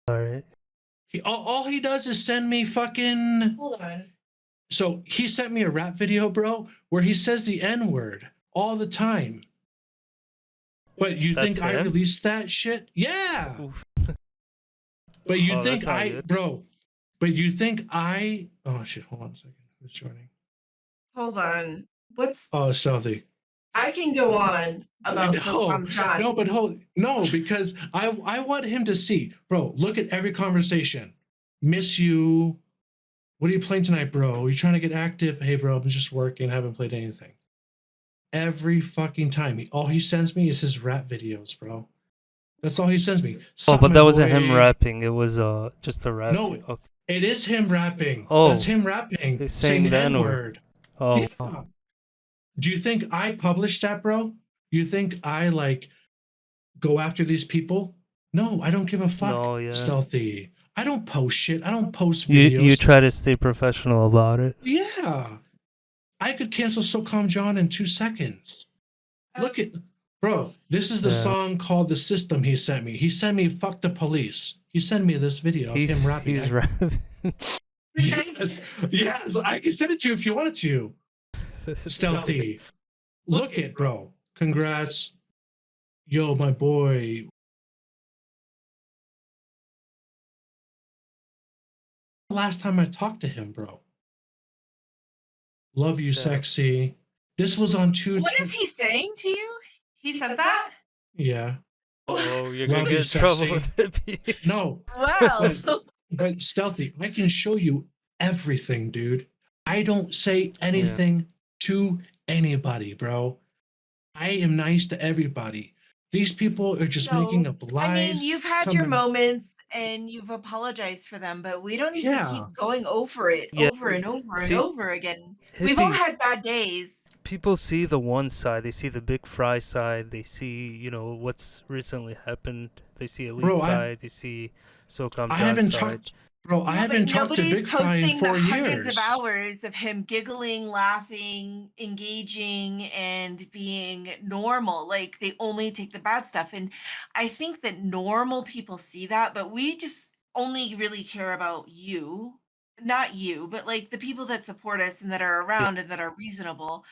All right. All he does is send me fucking. Hold on. So he sent me a rap video, bro, where he says the N-word all the time. But you That's think I him? released that shit? Yeah. Oof. But you Oh, think that's not I, good. bro? But you think I? Oh shit! Hold on a second. Who's joining? Hold on. What's Oh, stealthy. I can go on about No, John. no, but no, because I want him to see, bro. Look at every conversation. Miss you. What are you playing tonight, bro? You trying to get active? Hey, bro, I'm just working. Haven't played anything. Every fucking time, all he sends me is his rap videos, bro. That's all he sends me. Oh, Suck but my that wasn't him boy. rapping. It was just a rap. No, Okay. it is him rapping. Oh, That's him rapping, he's saying saying the the N N-word. word. Oh, Yeah. wow. Do you think I published that, bro? You think I like go after these people? No, I don't give a fuck. No, yeah. Stealthy. I don't post shit. I don't post You videos. try to stay professional about it. Yeah. I could cancel SOCOM John in 2 seconds. Look at, bro, this is the Yeah. song called The System he sent me. He sent me Fuck the Police. He sent me this video of him rapping. He's rapping. Yes, yes, I can send it to you if you wanted to. Stealthy. Look it, bro. Congrats. Yo, my boy. Last time I talked to him, bro. Love you, Yeah. sexy. This was on 2. What is he saying to you? He said that? Yeah. Oh, you're Love gonna you, get in trouble sexy. with Hippy. No. Wow. But Stealthy, I can show you everything, dude. I don't say anything to anybody, bro. I am nice to everybody. These people are just making up lies. I mean, you've had your moments and you've apologized for them, but we don't need to keep going over it over and over and over again. We've all had bad days. People see the one side. They see the big fry side. They see, what's recently happened. They see Elite side. They see SOCOM John's side. I haven't talked to Big Fry in 4 years. Hundreds of hours of him giggling, laughing, engaging, and being normal. Like, they only take the bad stuff. And I think that normal people see that, but we just only really care about you. Not you, but like the people that support us and that are around and that are reasonable.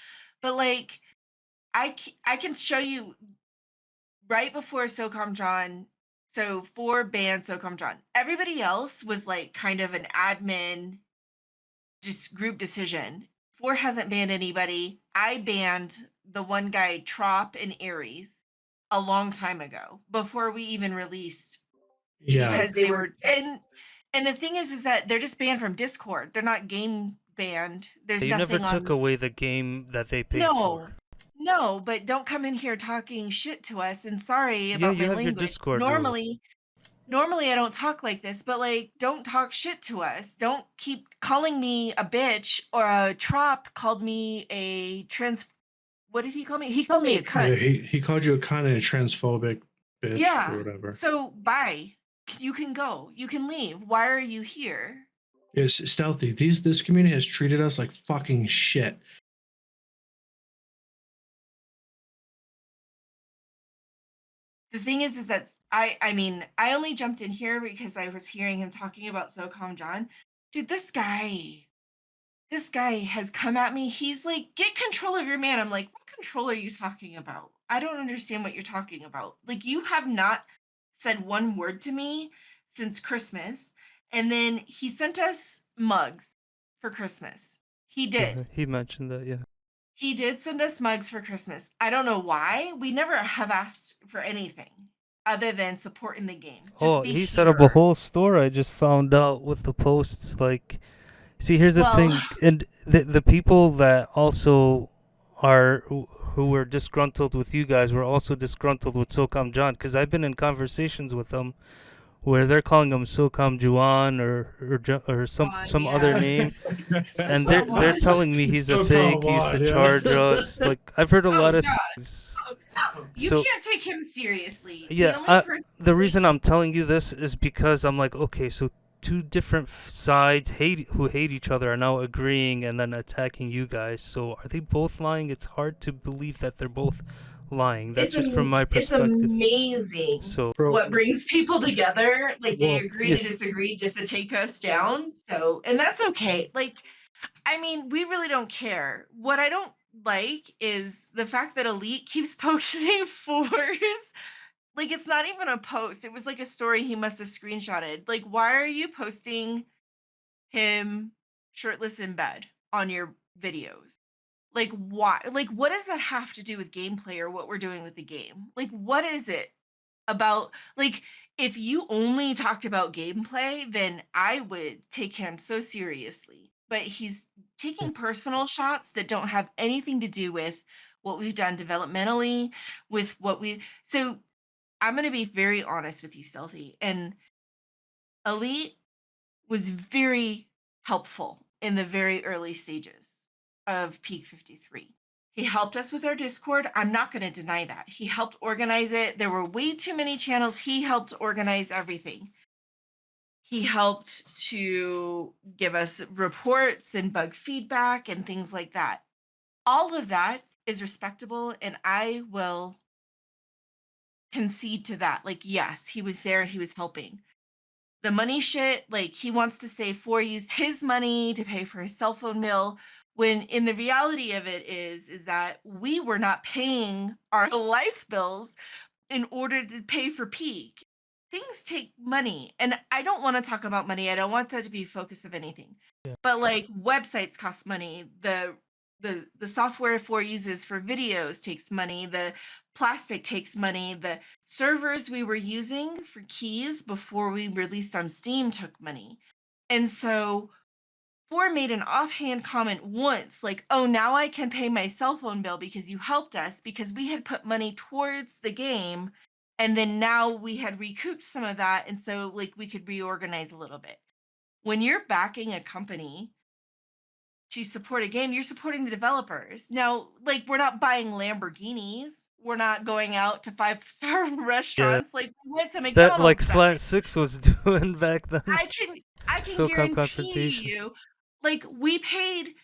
But like, I can show you right before SOCOM John. So for banned SOCOM John, everybody else was like kind of an admin just group decision. 4 hasn't banned anybody. I banned the one guy Trop and Aries a long time ago before we even released. Yeah. Because they were and the thing is that they're just banned from Discord. They're not game banned. There's You nothing never took away the game that they paid for. No, but don't come in here talking shit to us. And sorry about my language. Your Discord normally I don't talk like this, but like, don't talk shit to us. Don't keep calling me a bitch, or a Trop called me a what did he call me? He called me a cunt. He called you a cunt and a transphobic bitch or whatever. So bye. You can go. You can leave. Why are you here? It's Stealthy. This community has treated us like fucking shit. The thing is that I mean, I only jumped in here because I was hearing him talking about SOCOM John. Dude, this guy has come at me. He's like, get control of your man. I'm like, what control are you talking about? I don't understand what you're talking about. Like, you have not said one word to me since Christmas. And then he sent us mugs for Christmas. He did. He mentioned that, yeah. He did send us mugs for Christmas. I don't know why. We never have asked for anything other than support in the game. He set up a whole store. I just found out with the posts. Like, see, here's the thing, and the people that also are who were disgruntled with you guys were also disgruntled with SOCOM John, because I've been in conversations with them where they're calling him SOCOM Juan or some other name, and they're telling me he's a fake. He used to charge us. Like, I've heard a lot of things. You can't take him seriously. Yeah, the reason I'm telling you this is because I'm like, okay, so 2 different sides who hate each other are now agreeing and then attacking you guys. So are they both lying? It's hard to believe that they're both lying. That's just from my It's perspective. amazing So, Bro, what brings people together. Like they well, agree to disagree just to take us down. So, and that's okay. Like, I mean, we really don't care. What I don't like is the fact that Elite keeps posting fours. Like, it's not even a post. It was like a story he must have screenshotted. Like, why are you posting him shirtless in bed on your videos? Like, why? Like, what does that have to do with gameplay or what we're doing with the game? Like, what is it about? Like, if you only talked about gameplay, then I would take him so seriously. But he's taking personal shots that don't have anything to do with what we've done developmentally, with what we. So I'm going to be very honest with you, Stealthy. And Elite was very helpful in the very early stages of Peak 53. He helped us with our Discord. I'm not going to deny that. He helped organize it. There were way too many channels. He helped organize everything. He helped to give us reports and bug feedback and things like that. All of that is respectable, and I will concede to that. Like, yes, he was there, he was helping. The money shit, like he wants to say Four used his money to pay for his cell phone bill, when in the reality of it is that we were not paying our life bills in order to pay for Peak. Things take money, and I don't want to talk about money. I don't want that to be a focus of anything. yeah. But like websites cost money. The software Four uses for videos takes money. The plastic takes money. The servers we were using for keys before we released on Steam took money. And so Four made an offhand comment once, like, oh, now I can pay my cell phone bill because you helped us, because we had put money towards the game. And then now we had recouped some of that. And so, like, we could reorganize a little bit. When you're backing a company to support a game, you're supporting the developers. Now, like, we're not buying Lamborghinis. We're not going out to five-star Yeah. restaurants. Like, we went to That like McDonald's that night. Slat6 was doing back then. I can SOCOM guarantee confrontation. you, like we paid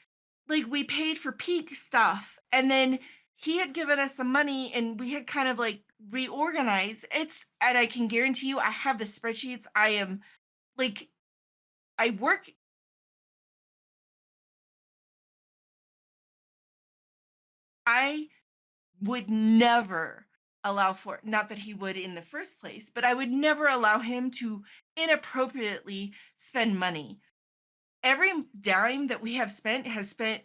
for Peak stuff, and then he had given us some money and we had kind of like reorganized. And I can guarantee you I have the spreadsheets. I am like I work I would never allow for, not that he would in the first place, but I would never allow him to inappropriately spend money. Every dime that we have spent has spent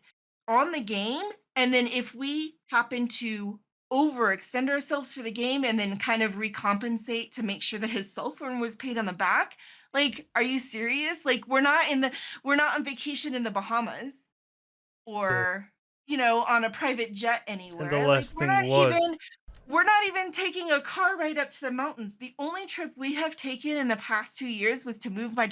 on the game. And then if we happen to overextend ourselves for the game and then kind of recompensate to make sure that his cell phone was paid on the back, like, are you serious? Like, we're not on vacation in the Bahamas Yeah. or, on a private jet And the anywhere. Like, last thing was, we're not even taking a car ride up to the mountains. The only trip we have taken in the past 2 years was to move my.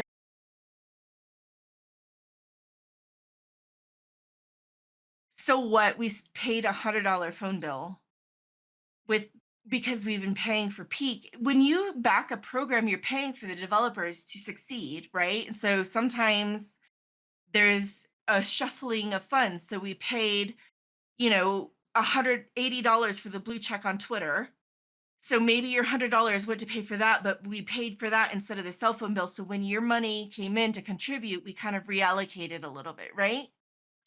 So what? Paid $100 phone bill with because we've been paying for Peak. When you back a program, you're paying for the developers to succeed, right? And so sometimes there's a shuffling of funds. So we paid, $180 for the blue check on Twitter. So maybe your $100 went to pay for that, but we paid for that instead of the cell phone bill. So when your money came in to contribute, we kind of reallocated a little bit, right?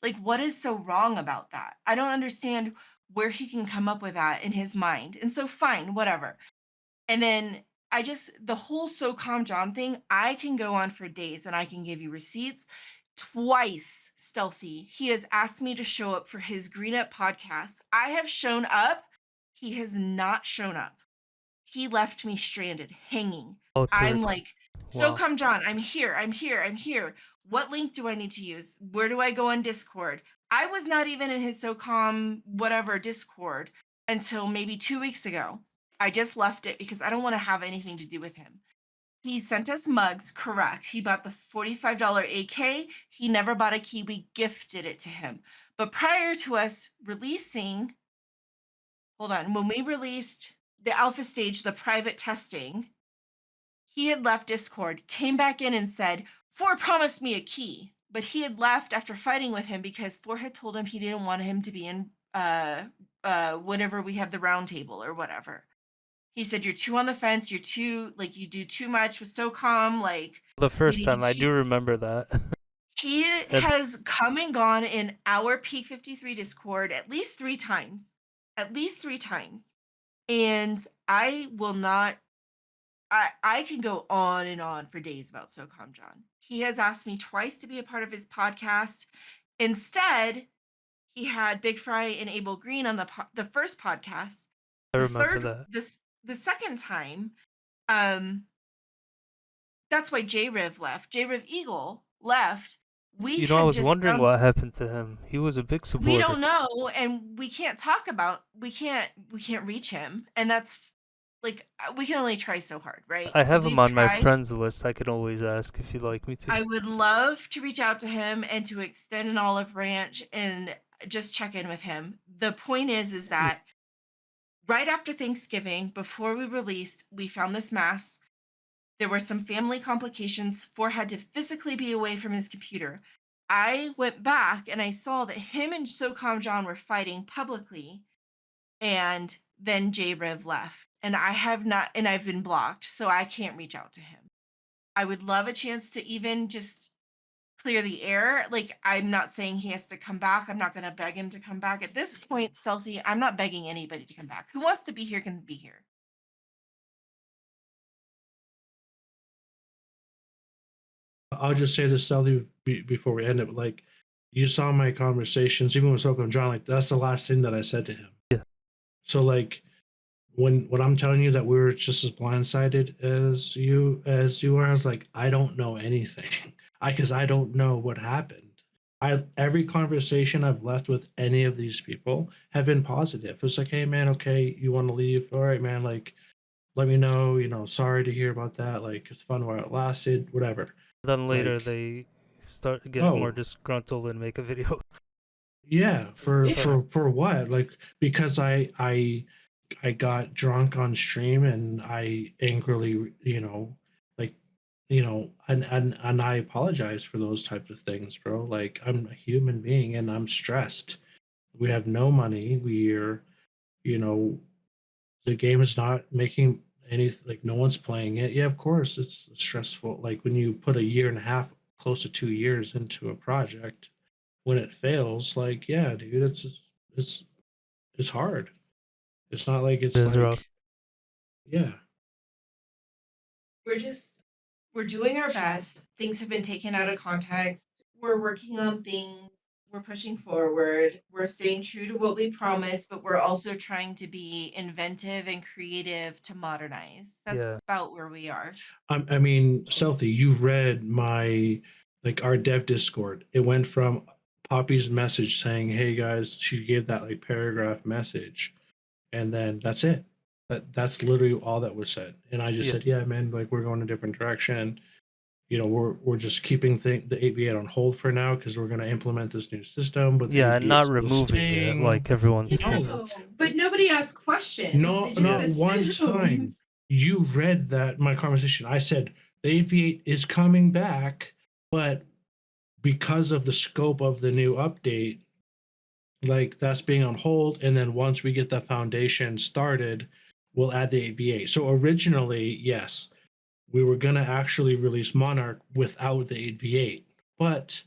Like, what is so wrong about that? I don't understand where he can come up with that in his mind. And so, fine, whatever. And then the whole SOCOM John thing, I can go on for days and I can give you receipts. Twice, Stealthy, he has asked me to show up for his Green Up podcast. I have shown up. He has not shown up. He left me stranded, hanging. oh, I'm like, wow. SOCOM John, I'm here, I'm here, I'm here. What link do I need to use? Where do I go on Discord? I was not even in his SOCOM whatever Discord until maybe 2 weeks ago. I just left it because I don't want to have anything to do with him. He sent us mugs, correct. He bought the $45 AK. He never bought a key. We gifted it to him. But prior to us releasing, hold on, when we released the alpha stage, the private testing, he had left Discord, came back in and said, Four promised me a key. But he had left after fighting with him because Four had told him he didn't want him to be in whenever we had the round table or whatever. He said, "You're too on the fence. You're too like you do too much with SOCOM. Like The we first need to time, I do keep." remember that. He And has come and gone in our Peak 53 Discord at least 3 times. At least 3 times. And I will not I can go on and on for days about SOCOM John. He has asked me twice to be a part of his podcast. Instead, he had Big Fry and Abel Green on the first podcast. I The remember third that. the second time, um, that's why J-Riv left. J-Riv Eagle left. We You know, I had was just wondering what happened to him. He was a big we supporter. don't know, and we can't talk about we can't reach him, and that's like we can only try so hard, right? I So have him we've on my tried. friends list. I could always ask if you'd like me to. I would love to reach out to him and to extend an olive branch and just check in with him. The point is Yeah, that right after Thanksgiving, before we released, we found this mass. There were some family complications. Four had to physically be away from his computer. I went back and I saw that him and SOCOM John were fighting publicly, and then J Riv left. And I have not, and I've been blocked, so I can't reach out to him. I would love a chance to even just clear the air. Like, I'm not saying he has to come back. I'm not going to beg him to come back. At this point, Stealthy, I'm not begging anybody to come back. Who wants to be here can be here. I'll just say this, Stealthy, before we end it. Like, you saw my conversations, even with Soko and John. Like, that's the last thing that I said to him. yeah. So, like, when I'm telling you that we were just as blindsided as you are, I was like, I don't know anything. Because I don't know what happened. Every conversation I've left with any of these people have been positive. It's like, hey man, okay, you want to leave? All right, man, like let me know, sorry to hear about that. Like it's fun while it lasted, whatever. Then later Like, they get more oh disgruntled and make a video. yeah, for Yeah. for what? Like because I got drunk on stream and I angrily, like and I apologize for those types of things, bro. Like I'm a human being and I'm stressed. We have no money. You know, the game is not making any, like no one's playing it. Yeah, of course it's stressful. Like when you put a year and a half, close to 2 years into a project, when it fails, like yeah, dude, it's it's hard. It's not like It it's is rough. like yeah. We're doing our best. Things have been taken out of context. We're working on things. We're pushing forward. We're staying true to what we promised, but we're also trying to be inventive and creative to modernize. That's Yeah. about where we are. I mean, Stealthy, you read my like our dev Discord. It went from Poppy's message saying, "Hey guys," she gave that like paragraph message, and then that's it. That's literally all that was said. And I just Yeah. said, "Yeah, man, like we're going a different direction. We're just keeping the 8v8 on hold for now because we're going to implement this new system, but the Yeah, and 8v8 not is still removing it staying." like everyone's thinking. No, But nobody asked questions. no, They just not one assumed. time. You read that my conversation. I said the 8v8 is coming back, but because of the scope of the new update, like that's being on hold. And then once we get the foundation started, we'll add the 8v8. So originally, yes, we were going to actually release Monarch without the 8v8. But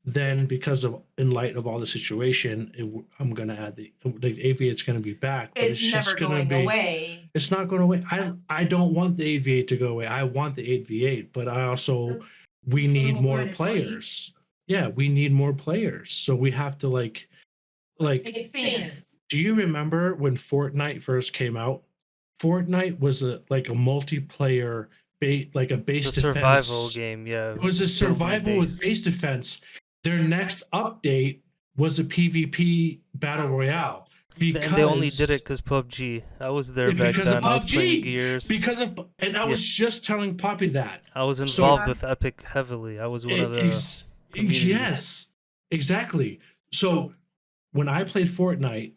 then because of in light of all the situation, I'm going to add the 8v8 is going to be back, but It's it's never just going to going be away. it's not going away. I don't want the 8v8 to go away. I want the 8v8, but I also we That's the need whole more point of 8. players. Yeah, we need more players. So we have to like Expand. do you remember when Fortnite first came out? Fortnite was a like a multiplayer like a base The survival defense. game, yeah. It was a building survival with base. base defense. Their next update was a PvP battle royale because And they only did it because PUBG. I was there back because of then. I was playing PUBG. Gears. Because of and I was just telling Poppy that. I was So- involved with Epic heavily. I was one of the community. yes, exactly. So when I played Fortnite,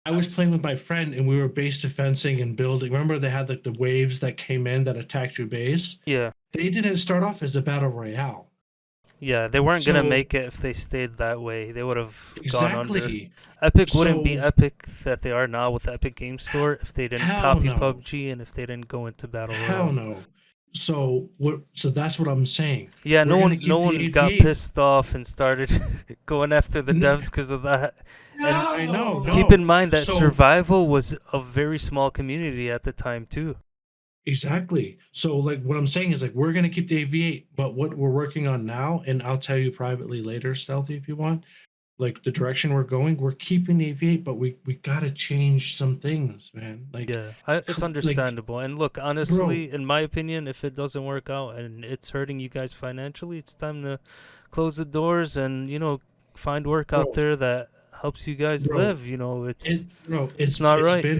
I was playing with my friend and we were base defensing and building. Remember they had like the waves that came in that attacked your base? Yeah. They didn't start off as a battle royale. Yeah, they weren't gonna So make it if they stayed that way. They would have gone under. exactly. Epic wouldn't be So Epic that they are now with the Epic Game Store if they didn't hell copy no. PUBG and if they didn't go into Battle Hell Royale. no. So what? So that's what I'm saying. Yeah, We're gonna no keep the one got 88. pissed off and started going after the devs because of that. And I know. keep No. in mind that So survival was a very small community at the time too. exactly. So like what I'm saying is like we're gonna keep the AV8, but what we're working on now, and I'll tell you privately later, Stealthy, if you want. Like the direction we're going, we're keeping the AV8, but we gotta change some things, man. Like, Yeah, it's like, understandable. And look, bro, honestly, in my opinion, if it doesn't work out and it's hurting you guys financially, it's time to close the doors and find work out bro, there that helps you guys bro, live. It's bro, it's not it's right. been,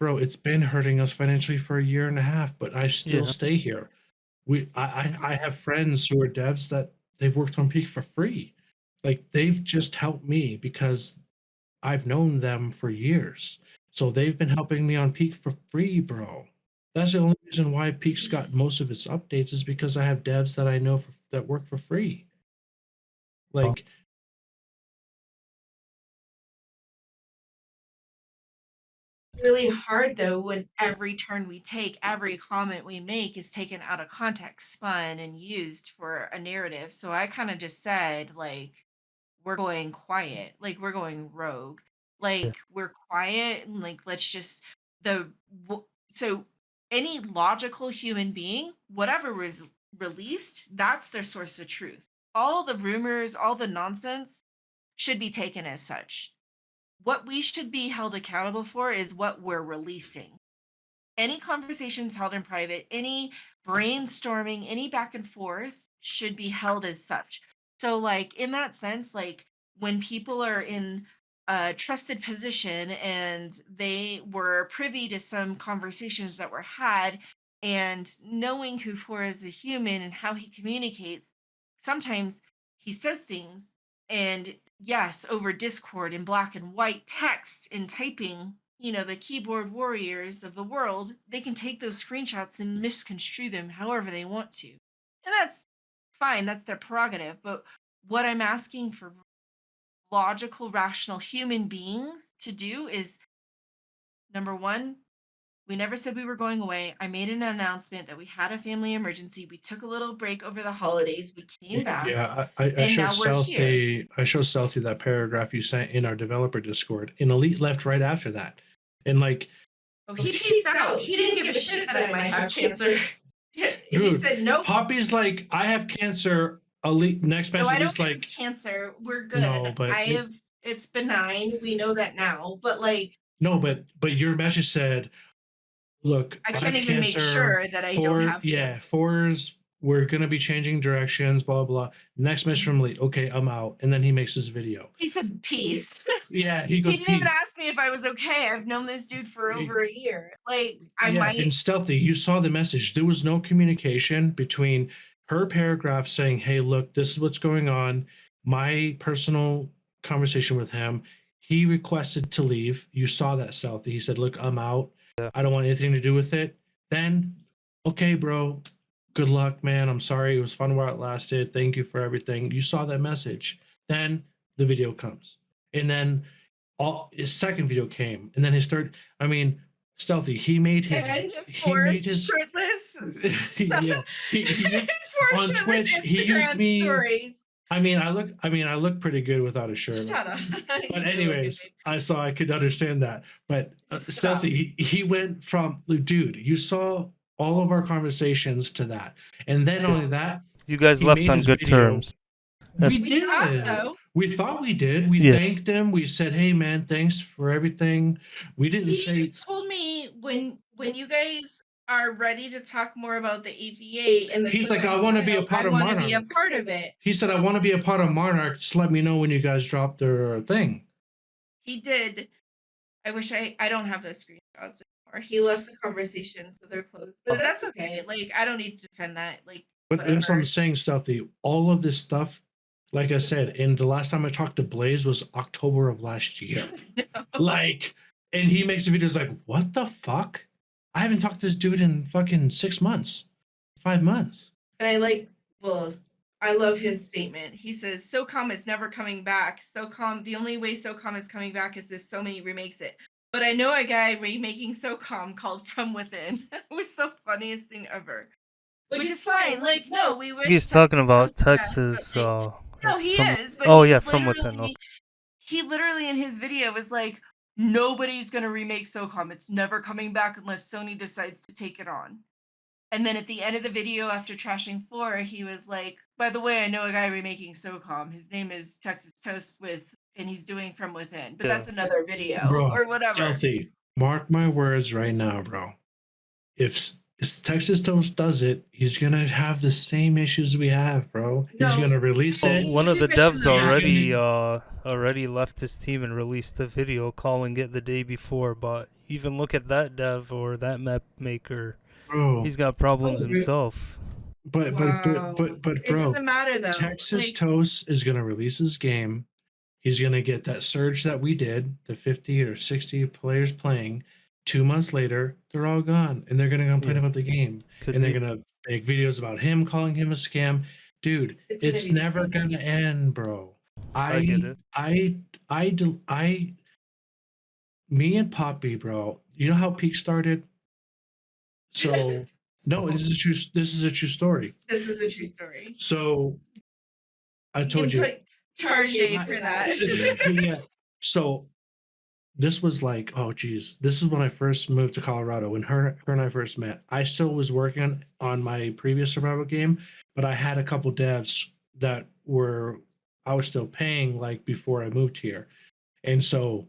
bro, it's been hurting us financially for a year and a half, but I still Yeah, stay here. I have friends who are devs that they've worked on Peak for free. Like they've just helped me because I've known them for years. So they've been helping me on Peak for free, bro. That's the only reason why Peak's got most of its updates is because I have devs that I know that work for free. Like, Really hard though when every turn we take, every comment we make is taken out of context, spun and used for a narrative. So I kind of just said like we're going quiet, like we're going rogue, yeah, like we're quiet and like let's just the so any logical human being, whatever was released, that's their source of truth. All the rumors, all the nonsense should be taken as such. What we should be held accountable for is what we're releasing. Any conversations held in private, any brainstorming, any back and forth should be held as such. So, like, in that sense, like when people are in a trusted position and they were privy to some conversations that were had, and knowing who For is a human and how he communicates, sometimes he says things, and yes, over Discord in black and white text and typing, the keyboard warriors of the world, they can take those screenshots and misconstrue them however they want to. And that's fine, that's their prerogative. But what I'm asking for logical, rational human beings to do is number one, we never said we were going away. I made an announcement that we had a family emergency. We took a little break over the holidays. We came back yeah, I and showed now we're here. Stealthy that paragraph you sent in our developer Discord, and Elite left right after that. And like, Oh, he peaced out. He didn't give a shit that I might have cancer. He dude, said, nope. Poppy's like, I have cancer. Elite next No, I message don't is have like, cancer. We're good. no, but It's benign. We know that now. But like, no, but your message said, look, I I can't have even make cancer. sure that I don't have cancer. Fours, we're gonna be changing directions, blah blah. Next message from Lee, okay, I'm out. And then he makes this video. He said peace. Yeah, he He goes, didn't even peace. ask me if I was okay. I've known this dude for over a year. Like, I Yeah, might. and Stealthy, you saw the message. There was no communication between her paragraph saying, hey, look, this is what's going on. My personal conversation with him. He requested to leave. You saw that, Stealthy. He said, look, I'm out. yeah. I don't want anything to do with it. Then, okay, bro, good luck, man. I'm sorry. It was fun while it lasted. Thank you for everything. You saw that message. Then the video comes. And then his second video came. And then his third, I mean, Stealthy, he made his shirtless. yeah. He used on Shirtless Twitch, he used Instagram me. stories. I mean, I look pretty good without a shirt. Shut up. But anyways, I saw I could understand that. But Stop. Stealthy, he went from dude, you saw all of our conversations to that. And then only that, You guys he left made on his good video. terms. We We did. thought so. We thought we did. We Yeah. thanked him. We said, "Hey, man, thanks for everything." We didn't He say. told me when you guys are ready to talk more about the AVA and He's like, "I want to be a part of I want to be a Monarch." part of it. He said, "I want to be a part of Monarch. Just let me know when you guys drop their thing." He did. I wish I don't have those screenshots anymore. He left the conversation, so they're closed. But that's okay. Like, I don't need to defend that. Like, But that's what I'm whatever. saying, Stealthy. All of this stuff, like I said, and the last time I talked to Blaze was October of last year. Like, and he makes the videos like, "What the fuck? I haven't talked to this dude in fucking 6 months, 5 months." And I like, well, I love his statement. He says, SOCOM is never coming back. SOCOM, the only way SOCOM is coming back is if Sony remakes it. But I know a guy remaking SOCOM called From Within. It was the funniest thing ever. Which is fine. Like, no, we wish He's Texas talking comes about back, Texas. but like, no, he from is. But oh yeah, from within. Okay. he literally in his video was like, nobody's gonna remake SOCOM. It's never coming back unless Sony decides to take it on. And then at the end of the video, after trashing 4, he was like, by the way, I know a guy remaking SOCOM. His name is Texas Toast and he's doing From Within. But that's another video Bro, or whatever. Stealthy, mark my words right now, bro. If Texas Toast does it, he's gonna have the same issues we have, bro. He's No. gonna release it. One of the He's devs officially- already left his team and released the video calling it the day before. But even look at that dev or that map maker. Bro, He's got problems himself. but Wow. but It bro, doesn't matter though. Texas Like, Toast is gonna release his game. He's gonna get that surge that we did, the 50 or 60 players playing. 2 months later, they're all gone, and they're gonna complain Yeah. about the game, Could and they're be. gonna make videos about him calling him a scam. Dude, it's gonna be never the same. gonna end, bro. I get it. Me and Poppy, bro. You know how Peak started? So no, this is a true story. This is a true story. So I You told can you. put tar shade for that. Yeah. So this was like, oh geez, this is when I first moved to Colorado. When her and I first met, I still was working on my previous survival game, but I had a couple devs that I was still paying like before I moved here, and so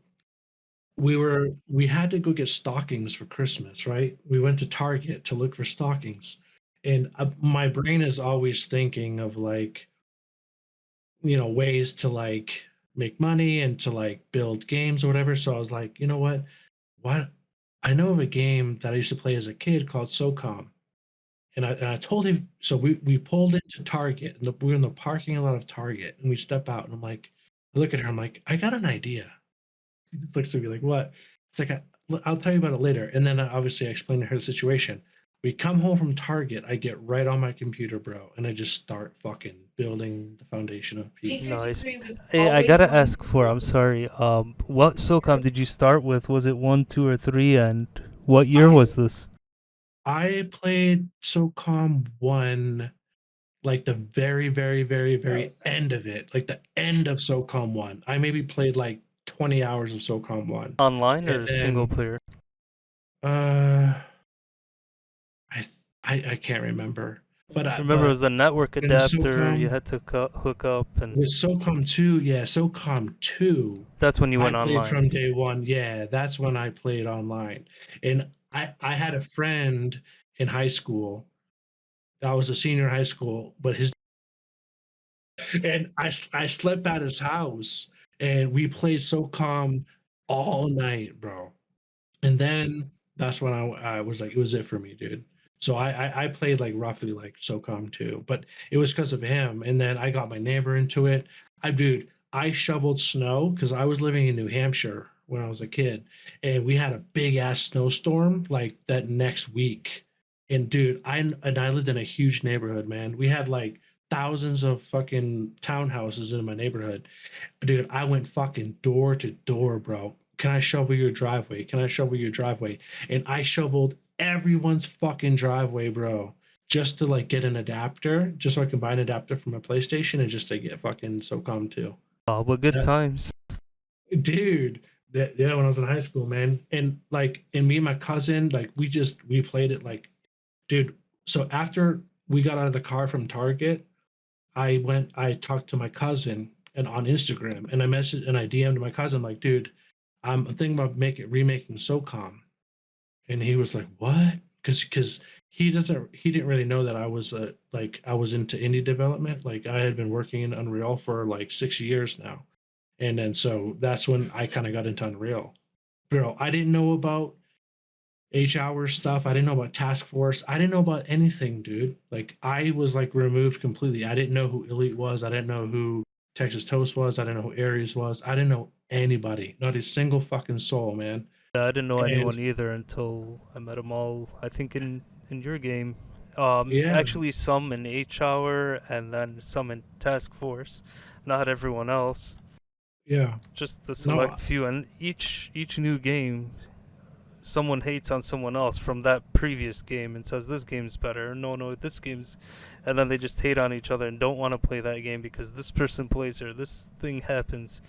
we had to go get stockings for Christmas, right? We went to Target to look for stockings, and my brain is always thinking of like, ways to like make money and to like build games or whatever. So I was like, you know what? What I know of a game that I used to play as a kid called SOCOM. And I told him, so we pulled into Target and we were in the parking lot of Target and we step out and I'm like, I look at her, I'm like, I got an idea. He just looks at me like, what? It's like, I'll tell you about it later. And then obviously I explained to her the situation. We come home from Target, I get right on my computer, bro, and I just start fucking building the foundation of people. Nice. Hey, I gotta ask I'm sorry. What SOCOM did you start with? Was it 1, 2, or 3? And what year was this? I played SOCOM 1, like the very, very, very, very end of it, like the end of SOCOM 1. I maybe played like 20 hours of SOCOM 1. Online or single player? I can't remember. But I remember it was the network adapter SOCOM, you had to hook up, and with SOCOM 2, yeah, SOCOM 2. that's when you went I played online. from day one. Yeah, that's when I played online. And I had a friend in high school. I was a senior in high school, but I slept at his house and we played SOCOM all night, bro. And then that's when I was like, it was it for me, dude. So I played like roughly like SOCOM 2, but it was because of him. And then I got my neighbor into it. I shoveled snow because I was living in New Hampshire when I was a kid, and we had a big ass snowstorm like that next week. And dude, I lived in a huge neighborhood, man. We had like thousands of fucking townhouses in my neighborhood. Dude, I went fucking door to door, bro. Can I shovel your driveway? Can I shovel your driveway? And I shoveled everyone's fucking driveway, bro, just to like get an adapter, just so I can buy an adapter from a PlayStation and just to get fucking SOCOM 2. Oh, but good times. Dude, yeah, when I was in high school, man. And like, and me and my cousin, like, we played it like, dude. So after we got out of the car from Target, I talked to my cousin and on Instagram, and I DM'd my cousin like, dude, I'm thinking about remaking SOCOM. And he was like, what? Because he didn't really know that I was I was into indie development. Like I had been working in Unreal for like 6 years now. And then so that's when I kind of got into Unreal. Bro, I didn't know about H-hour stuff. I didn't know about Task Force. I didn't know about anything, dude. Like I was like removed completely. I didn't know who Elite was. I didn't know who Texas Toast was. I didn't know who Aries was. I didn't know anybody. Not a single fucking soul, man. I didn't know anyone either until I met them all. I think in your game, Yeah, Actually, some in H-Hour and then some in Task Force. Not everyone else. yeah. Just the No, select few. And each new game, someone hates on someone else from that previous game and says this game's better. No, this game's, and then they just hate on each other and don't want to play that game because this person plays or this thing happens.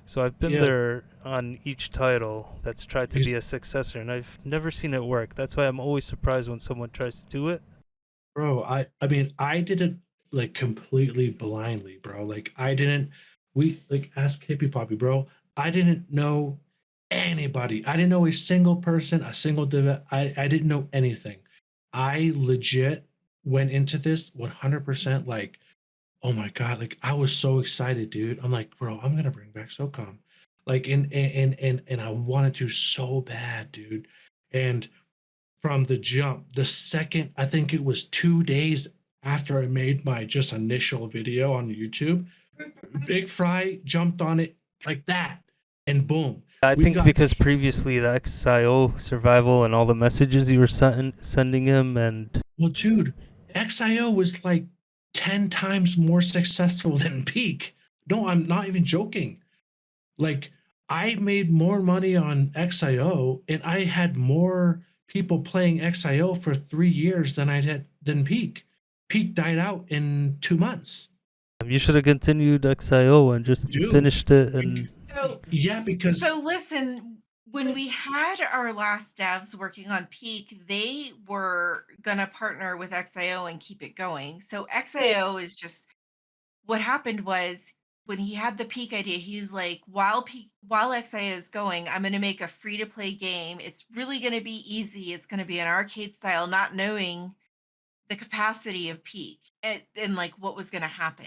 So I've been yeah. there on each title that's tried to He's, be a successor, and I've never seen it work. That's why I'm always surprised when someone tries to do it. bro, I mean, I did it like completely blindly, bro. Like I didn't. We like ask Hippy Poppy, bro. I didn't know anybody. I didn't know a single person, a single div. I didn't know anything. I legit went into this 100% like, oh my god, like I was so excited, dude. I'm like, bro, I'm gonna bring back SOCOM, like, and I wanted to so bad, dude. And from the jump, the second, I think it was 2 days after I made my just initial video on YouTube, Big Fry jumped on it like that, and boom, I we think got. because previously the XIO survival and all the messages you were sending him, and Well, dude, XIO was like 10 times more successful than Peak. No, I'm not even joking. Like, I made more money on XIO and I had more people playing XIO for 3 years than I had than Peak. Peak died out in 2 months. you should have continued XIO and just Dude, finished it. And So yeah, because So listen, when we had our last devs working on Peak, they were gonna partner with XIO and keep it going. So XIO is just what happened was when he had the Peak idea, he was like, while XIO is going, I'm gonna make a free to play game. It's really gonna be easy. It's gonna be an arcade style, not knowing the capacity of Peak and like what was gonna happen.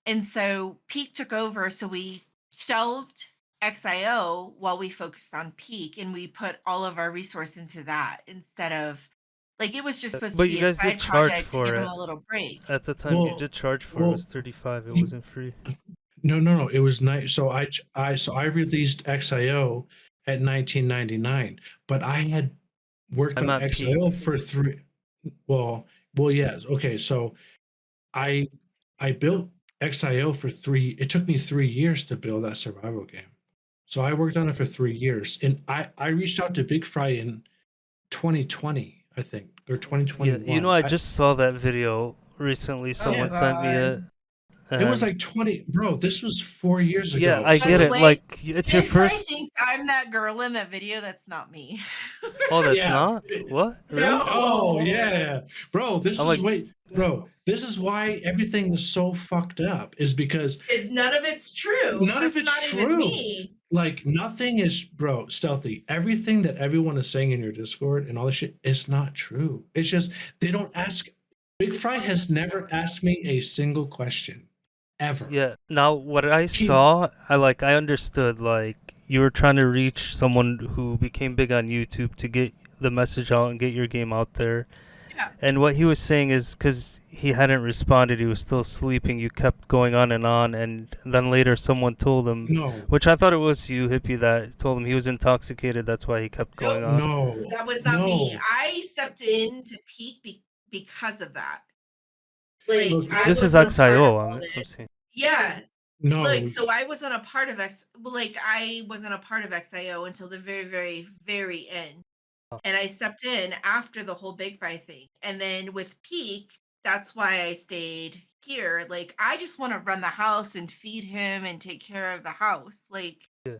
And so Peak took over, so we shelved XIO while we focused on Peak and we put all of our resource into that instead of like it was just supposed to but you be a guys did side charge project to for give him it a little break. at the time. You well, did charge for it. It was well, 35. It you, wasn't free. no, it was nice. So I released XIO at 1999, but I had worked I'm on at XIO Peak. for three. Well, yes. Okay, so I I built XIO for three. It took me 3 years to build that survival game. So I worked on it for 3 years, and I reached out to Big Fry in 2020, I think, or Yeah, 2021. I just saw that video recently. Oh Yeah, Someone sent me it, God. it was and like 20, bro. This was 4 years yeah, ago. I By get the So it. way, Like it's your Big Fry first. thinks I'm that girl in that video. That's not me. Oh, that's yeah. not what really. Oh No. yeah, bro. I'm like, This is why everything is so fucked up. Is because None of it's true. none of That's it's not even true. me. Like nothing is, bro, stealthy. Everything that everyone is saying in your Discord and all this shit is not true. It's just they don't ask. Big Fry has never asked me a single question, ever. yeah. Now what I He saw, I understood. Like you were trying to reach someone who became big on YouTube to get the message out and get your game out there. Yeah. And what he was saying is because he hadn't responded, he was still sleeping. You kept going on, and then later someone told him, no, which I thought it was you, Hippie, that told him he was intoxicated. That's why he kept going on. no, That was not me. no. I stepped in to Peak because of that. Like Look, I This is wasn't a part of XIO. all I'm it. saying. Yeah. no. Like so I wasn't a part of I wasn't a part of XIO until the very, very, very end. Oh. And I stepped in after the whole Big Fry thing. And then with Peak, that's why I stayed here. Like I just want to run the house and feed him and take care of the house. Like Yeah.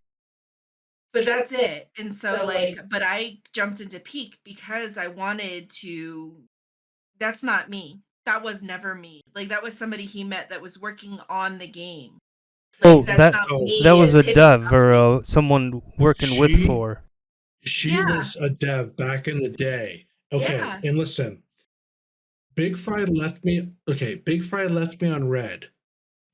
but that's it. And so like but I jumped into Peak because I wanted to that's not me. That was never me. Like that was somebody he met that was working on the game. Oh, Like that's that not Oh, me. that was a It's dev or someone working with She for. she Yeah. was a dev back in the day. Okay, Yeah. and listen, Big Fry left me. Okay, Big Fry left me on red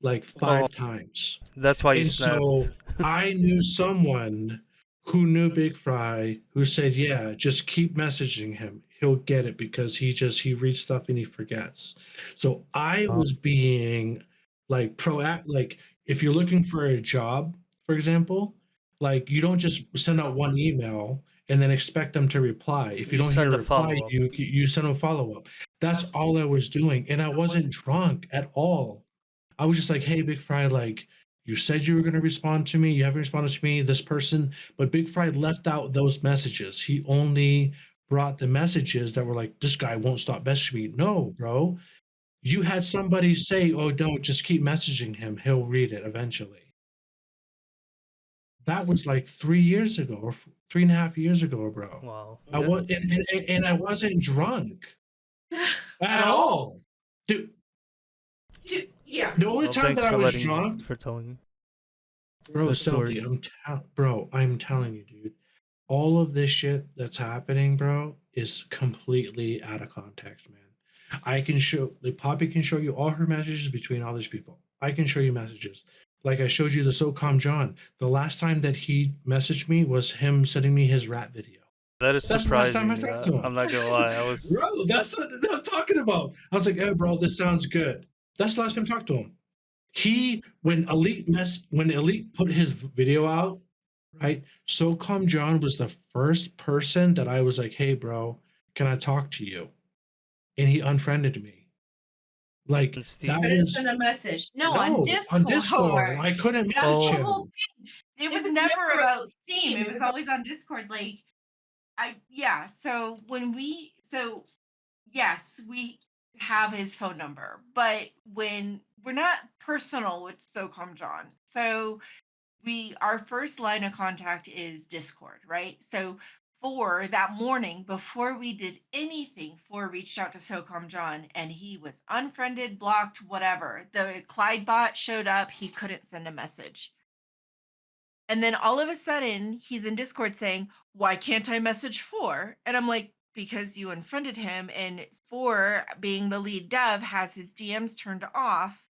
like five Oh, times, that's why you and so snapped. I knew someone who knew Big Fry who said, "Yeah, just keep messaging him. He'll get it because he reads stuff and he forgets." So I Oh, was being like like if you're looking for a job, for example, like you don't just send out one email and then expect them to reply. If you you don't hear send a a reply, follow up. you send them a follow up. That's all I was doing, and I wasn't drunk at all. I was just like, "Hey, Big Fry, like, you said you were gonna respond to me, you haven't responded to me, this person," but Big Fry left out those messages. He only brought the messages that were like, "This guy won't stop messaging me." No, bro. You had somebody say, "Oh, no, just keep messaging him, he'll read it eventually." That was like 3 years ago or 3.5 years ago, bro. Wow. I Yeah. was and I wasn't drunk at At all. all. Dude, Yeah. the only Well, time thanks that I for was letting drunk, for telling bro, the Stealthy, story. I'm telling you, dude, all of this shit that's happening, bro, is completely out of context, man. I can show like Poppy can show you all her messages between all these people. I can show you messages. Like I showed you the SOCOM John. The last time that he messaged me was him sending me his rap video. That is That's the last time I surprising. talked to him. I'm not gonna lie. I was Bro, that's what I'm talking about. I was like, "Hey, bro, this sounds good." That's the last time I talked to him. He when Elite put his video out, right? SOCOM John was the first person that I was like, "Hey, bro, can I talk to you?" And he unfriended me. Like in that Steam. Couldn't was send a message. No, on no on Discord. Discord. I couldn't That's message the Oh, whole him. It was never about Steam. It was always on Discord. Like yeah. So yes, we have his phone number, but when we're not personal with SOCOM John. So our first line of contact is Discord, right? So for that morning, before we did anything, for reached out to SOCOM John and he was unfriended, blocked, whatever. The Clyde bot showed up, he couldn't send a message. And then all of a sudden, he's in Discord saying, "Why can't I message Four?" And I'm like, "Because you unfriended him, and Four, being the lead dev, has his DMs turned off,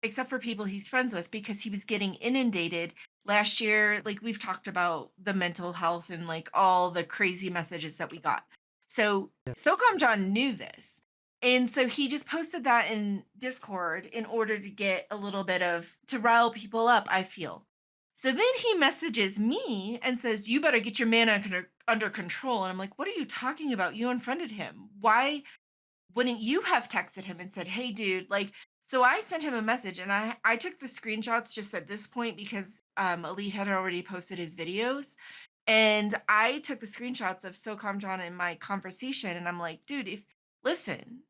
except for people he's friends with, because he was getting inundated last year. Like we've talked about the mental health and like all the crazy messages that we got. So yeah. SOCOM John knew this. And so he just posted that in Discord in order to get a little bit to rile people up, I feel. So then he messages me and says, "You better get your man under control." And I'm like, "What are you talking about? You unfriended him. Why wouldn't you have texted him and said, 'Hey, dude,' like." So I sent him a message, and I took the screenshots just at this point because Elite had already posted his videos, and I took the screenshots of SOCOM John in my conversation, and I'm like, "Dude, if listen,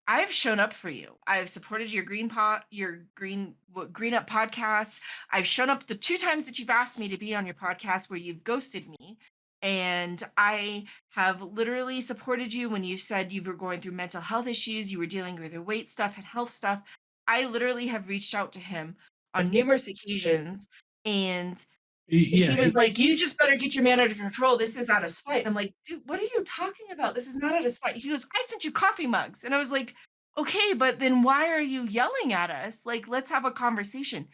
I've shown up for you. I've supported your green up podcast. I've shown up the two times that you've asked me to be on your podcast where you've ghosted me. And I have literally supported you when you said you were going through mental health issues, you were dealing with your weight stuff and health stuff. I literally have reached out to him on numerous occasions, and he Yeah, was like, "You just better get your man under control. This is out of spite." And I'm like, "Dude, what are you talking about? This is not out of spite." He goes, "I sent you coffee mugs." And I was like, "Okay, but then why are you yelling at us? Like, let's have a conversation."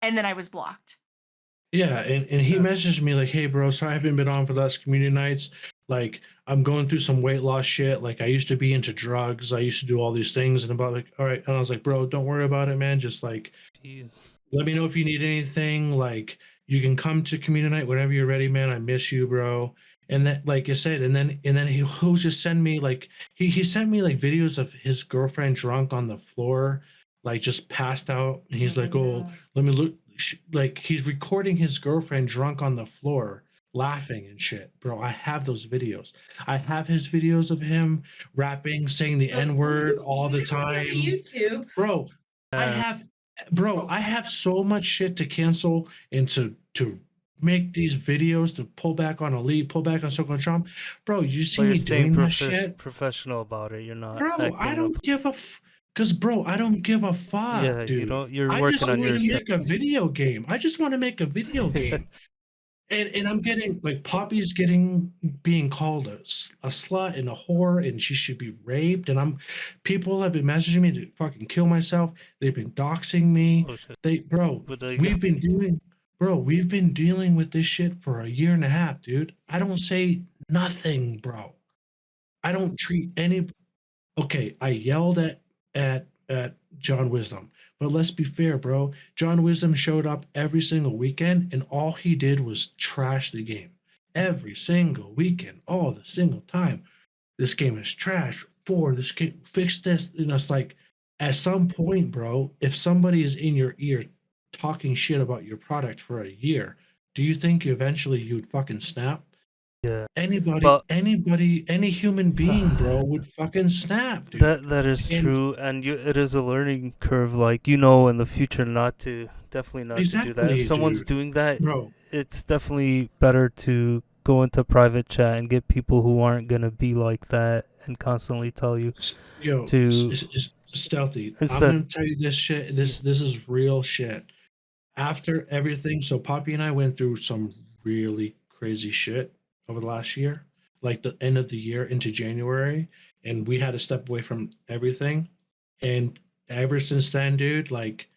And then I was blocked. yeah, and he Yeah. messaged me like, "Hey, bro, sorry I haven't been on for the last community nights. Like, I'm going through some weight loss shit. Like, I used to be into drugs. I used to do all these things." And about like, all right. And I was like, "Bro, don't worry about it, man. Just like, Jeez. let me know if you need anything. Like, you can come to community night whenever you're ready, man. I miss you, bro." And that, like I said, and then he'll just send me like he sent me like videos of his girlfriend drunk on the floor, like just passed out. And he's like, "Oh, let me look." Like he's recording his girlfriend drunk on the floor laughing and shit, bro. I have those videos. I have his videos of him rapping, saying the N word all the time, YouTube. bro. I Uh, have, bro. I have so much shit to cancel and to make these videos to pull back on Elite, pull back on Socom Trump, bro. You but see you're me staying doing that shit, professional about it. You're not bro. I acting up. don't give a cause, bro. I don't give a Yeah, fuck, you dude. don't. You're I working just on want your to make a video game. I just want to make a video game. And I'm getting like Poppy's getting being called a slut and a whore and she should be raped. And people have been messaging me to fucking kill myself. They've been doxing me. oh shit. They bro, But there you go. we've been doing we've been dealing with this shit for a year and a half, dude. I don't say nothing, bro. I don't treat any okay, I yelled at John Wisdom, but let's be fair, bro. John Wisdom showed up every single weekend, and all he did was trash the game every single weekend, all the single time. This game is trash. 4, this can fix this. You know, it's like at some point, bro, if somebody is in your ear talking shit about your product for a year, do you think eventually you'd fucking snap? Yeah. Anybody, But anybody, any human being, bro, would fucking snap, dude. that is And true, and it is a learning curve. Like, you know, in the future, not to definitely not to do that. If exactly, someone's dude, doing that, bro. it's definitely better to go into private chat and get people who aren't gonna be like that and constantly tell you Yo, to stealthy. I'm instead. gonna tell you this shit. This is real shit. After everything, so Poppy and I went through some really crazy shit over the last year, like the end of the year into January, and we had to step away from everything. And ever since then, dude, like,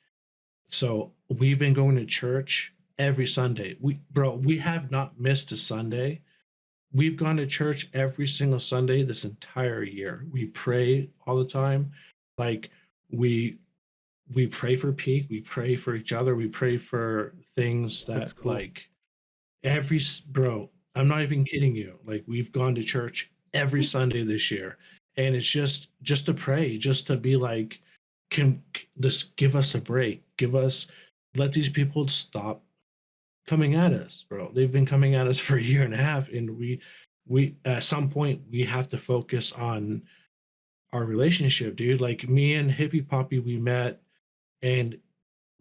so we've been going to church every Sunday. We have not missed a Sunday. We've gone to church every single Sunday this entire year. We pray all the time. Like, we we pray for peak, we pray for each other, we pray for things That's that, cool. like, bro, I'm not even kidding you. Like, we've gone to church every Sunday this year, and it's just to pray, just to be like, can this give us a break? Let these people stop coming at us, bro. They've been coming at us for a year and a half, and we at some point we have to focus on our relationship, dude. Like, me and Hippy Poppy, we met, and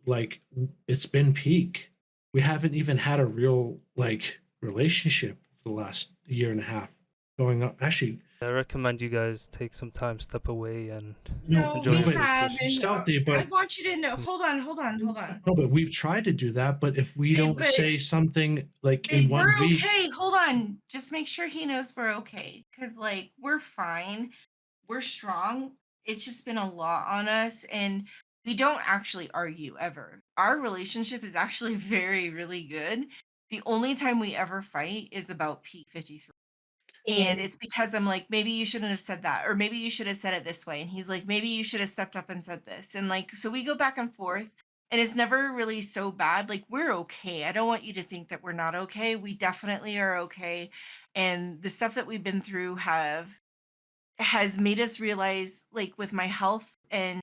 like, it's been peak. We haven't even had a real, like, relationship for the last year and a half going on. Actually, I recommend you guys take some time, step away, and No, enjoy we no, your but vacation. haven't. stealthy, I but want you to know. Some, Hold on, hold on, hold on. no, but we've tried to do that. But if we don't But say something like in babe, we're 1 week, okay. Hold on. Just make sure he knows we're okay. Cause like we're fine. We're strong. It's just been a lot on us, and we don't actually argue ever. Our relationship is actually very, really good. The only time we ever fight is about P53. And it's because I'm like, maybe you shouldn't have said that, or maybe you should have said it this way. And he's like, maybe you should have stepped up and said this. And like, so we go back and forth, and it's never really so bad. Like, we're okay. I don't want you to think that we're not okay. We definitely are okay. And the stuff that we've been through has made us realize, like, with my health, and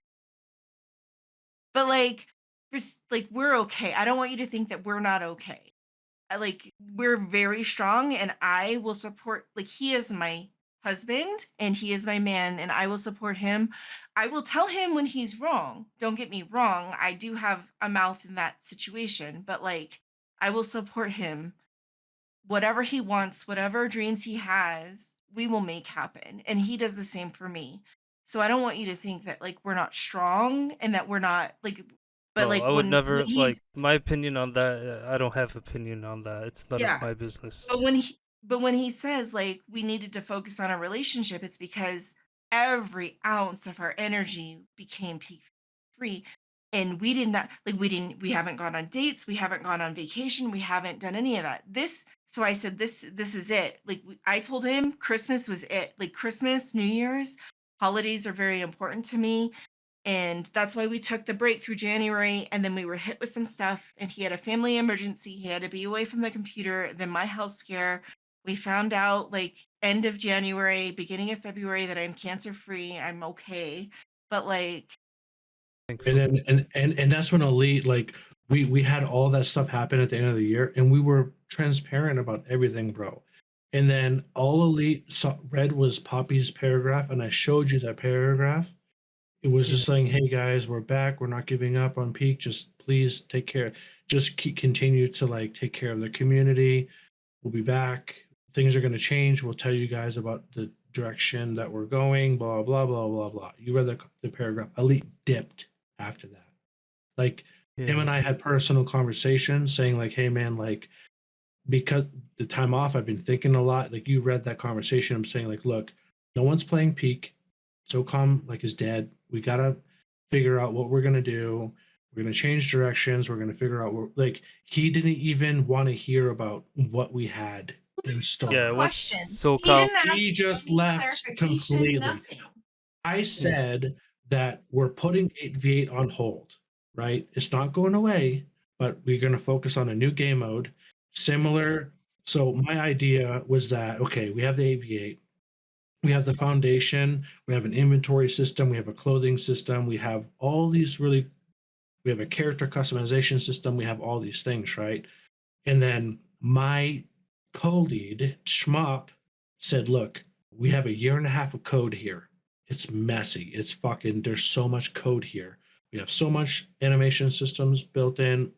but like, just like, we're okay. I don't want you to think that we're not okay. Like, we're very strong, and I will support, like, he is my husband and he is my man, and I will support him. I will tell him when he's wrong. Don't get me wrong. I do have a mouth in that situation, but like, I will support him. Whatever he wants, whatever dreams he has, we will make happen. And he does the same for me. So I don't want you to think that like we're not strong and that we're not like, but no, like I would when never like he's, my opinion on that. I don't have opinion on that. It's none of yeah. my business. But when he says, like, we needed to focus on a relationship, it's because every ounce of our energy became peak free, and we did not, like, we haven't gone on dates, we haven't gone on vacation, we haven't done any of that. So I said, this is it. Like, I told him Christmas was it. Like, Christmas, New Year's, holidays are very important to me, and that's why we took the break through January, and then we were hit with some stuff, and he had a family emergency. He had to be away from the computer, then my health scare. We found out like end of January, beginning of February that I'm cancer free. I'm okay. But like, and Thankfully, then and that's when Elite, like, we had all that stuff happen at the end of the year, and we were transparent about everything, bro. And then all Elite read was Poppy's paragraph, and I showed you that paragraph. It was yeah. just saying, "Hey guys, we're back. We're not giving up on peak. Just please take care. Just continue to, like, take care of the community. We'll be back. Things are going to change. We'll tell you guys about the direction that we're going. Blah blah blah blah blah." You read the paragraph. Elite dipped after that. Like, him Yeah. and I had personal conversations saying, like, "Hey man, like, because the time off, I've been thinking a lot." Like, you read that conversation. I'm saying, like, look, no one's playing peak. SOCOM, like, is dead. We gotta figure out what we're gonna do. We're gonna change directions. We're gonna figure out what, like, he didn't even want to hear about what we had in no Yeah, store. once questions. He SoCal. didn't He ask just any left clarification, completely. nothing. I Yeah. said that we're putting 8v8 on hold, right? It's not going away, but we're going to focus on a new game mode. Similar. So my idea was that, okay, we have the 8v8. we have the foundation, we have an inventory system, we have a clothing system, we have all these really, we have a character customization system, we have all these things, right? And then my co-lead, Schmop, said, look, we have a year and a half of code here. It's messy. It's fucking, there's so much code here. We have so much animation systems built in.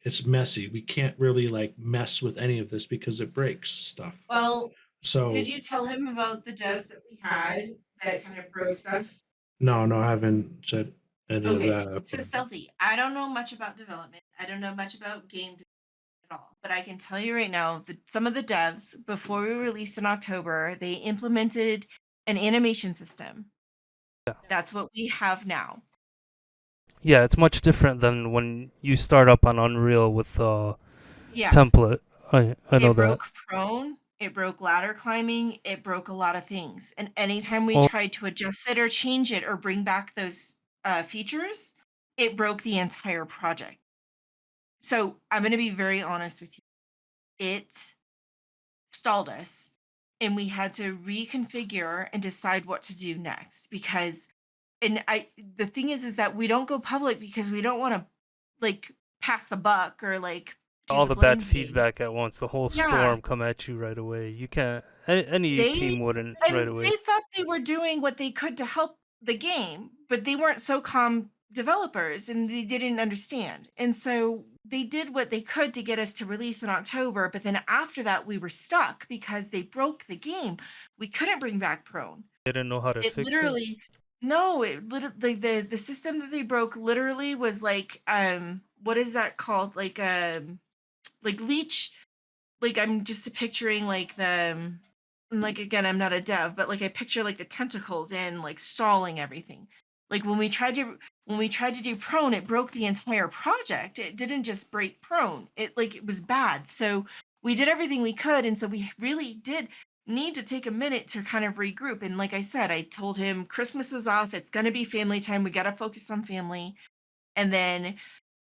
It's messy. We can't really like mess with any of this because it breaks stuff. Well, So did you tell him about the devs that we had that kind of broke stuff? no, I haven't said any of Okay, that. so Stealthy, I don't know much about development. I don't know much about game development at all. But I can tell you right now that some of the devs, before we released in October, they implemented an animation system. Yeah. That's what we have now. Yeah, it's much different than when you start up on Unreal with Yeah. template. I know It that. broke prone, it broke ladder climbing, it broke a lot of things. And anytime we Well- tried to adjust it or change it or bring back those features, it broke the entire project. So I'm going to be very honest with you. It stalled us and we had to reconfigure and decide what to do next because the thing is that we don't go public because we don't want to like pass the buck or like do all the bad blame game. feedback at once, the whole Yeah. storm come at you right away. You can't. Any team wouldn't right away. They thought they were doing what they could to help the game, but they weren't SOCOM developers and they didn't understand. And so they did what they could to get us to release in October, but then after that we were stuck because they broke the game. We couldn't bring back prone. They didn't know how to It fix literally no, it literally the system that they broke literally was like what is that called? Like leech, like I'm just picturing like the like again I'm not a dev but like I picture like the tentacles and like stalling everything. Like when we tried to do prone, it broke the entire project. It didn't just break prone, it was bad. So we did everything we could, and so we really did need to take a minute to kind of regroup. And like I said, I told him Christmas was off, it's going to be family time, we got to focus on family. And then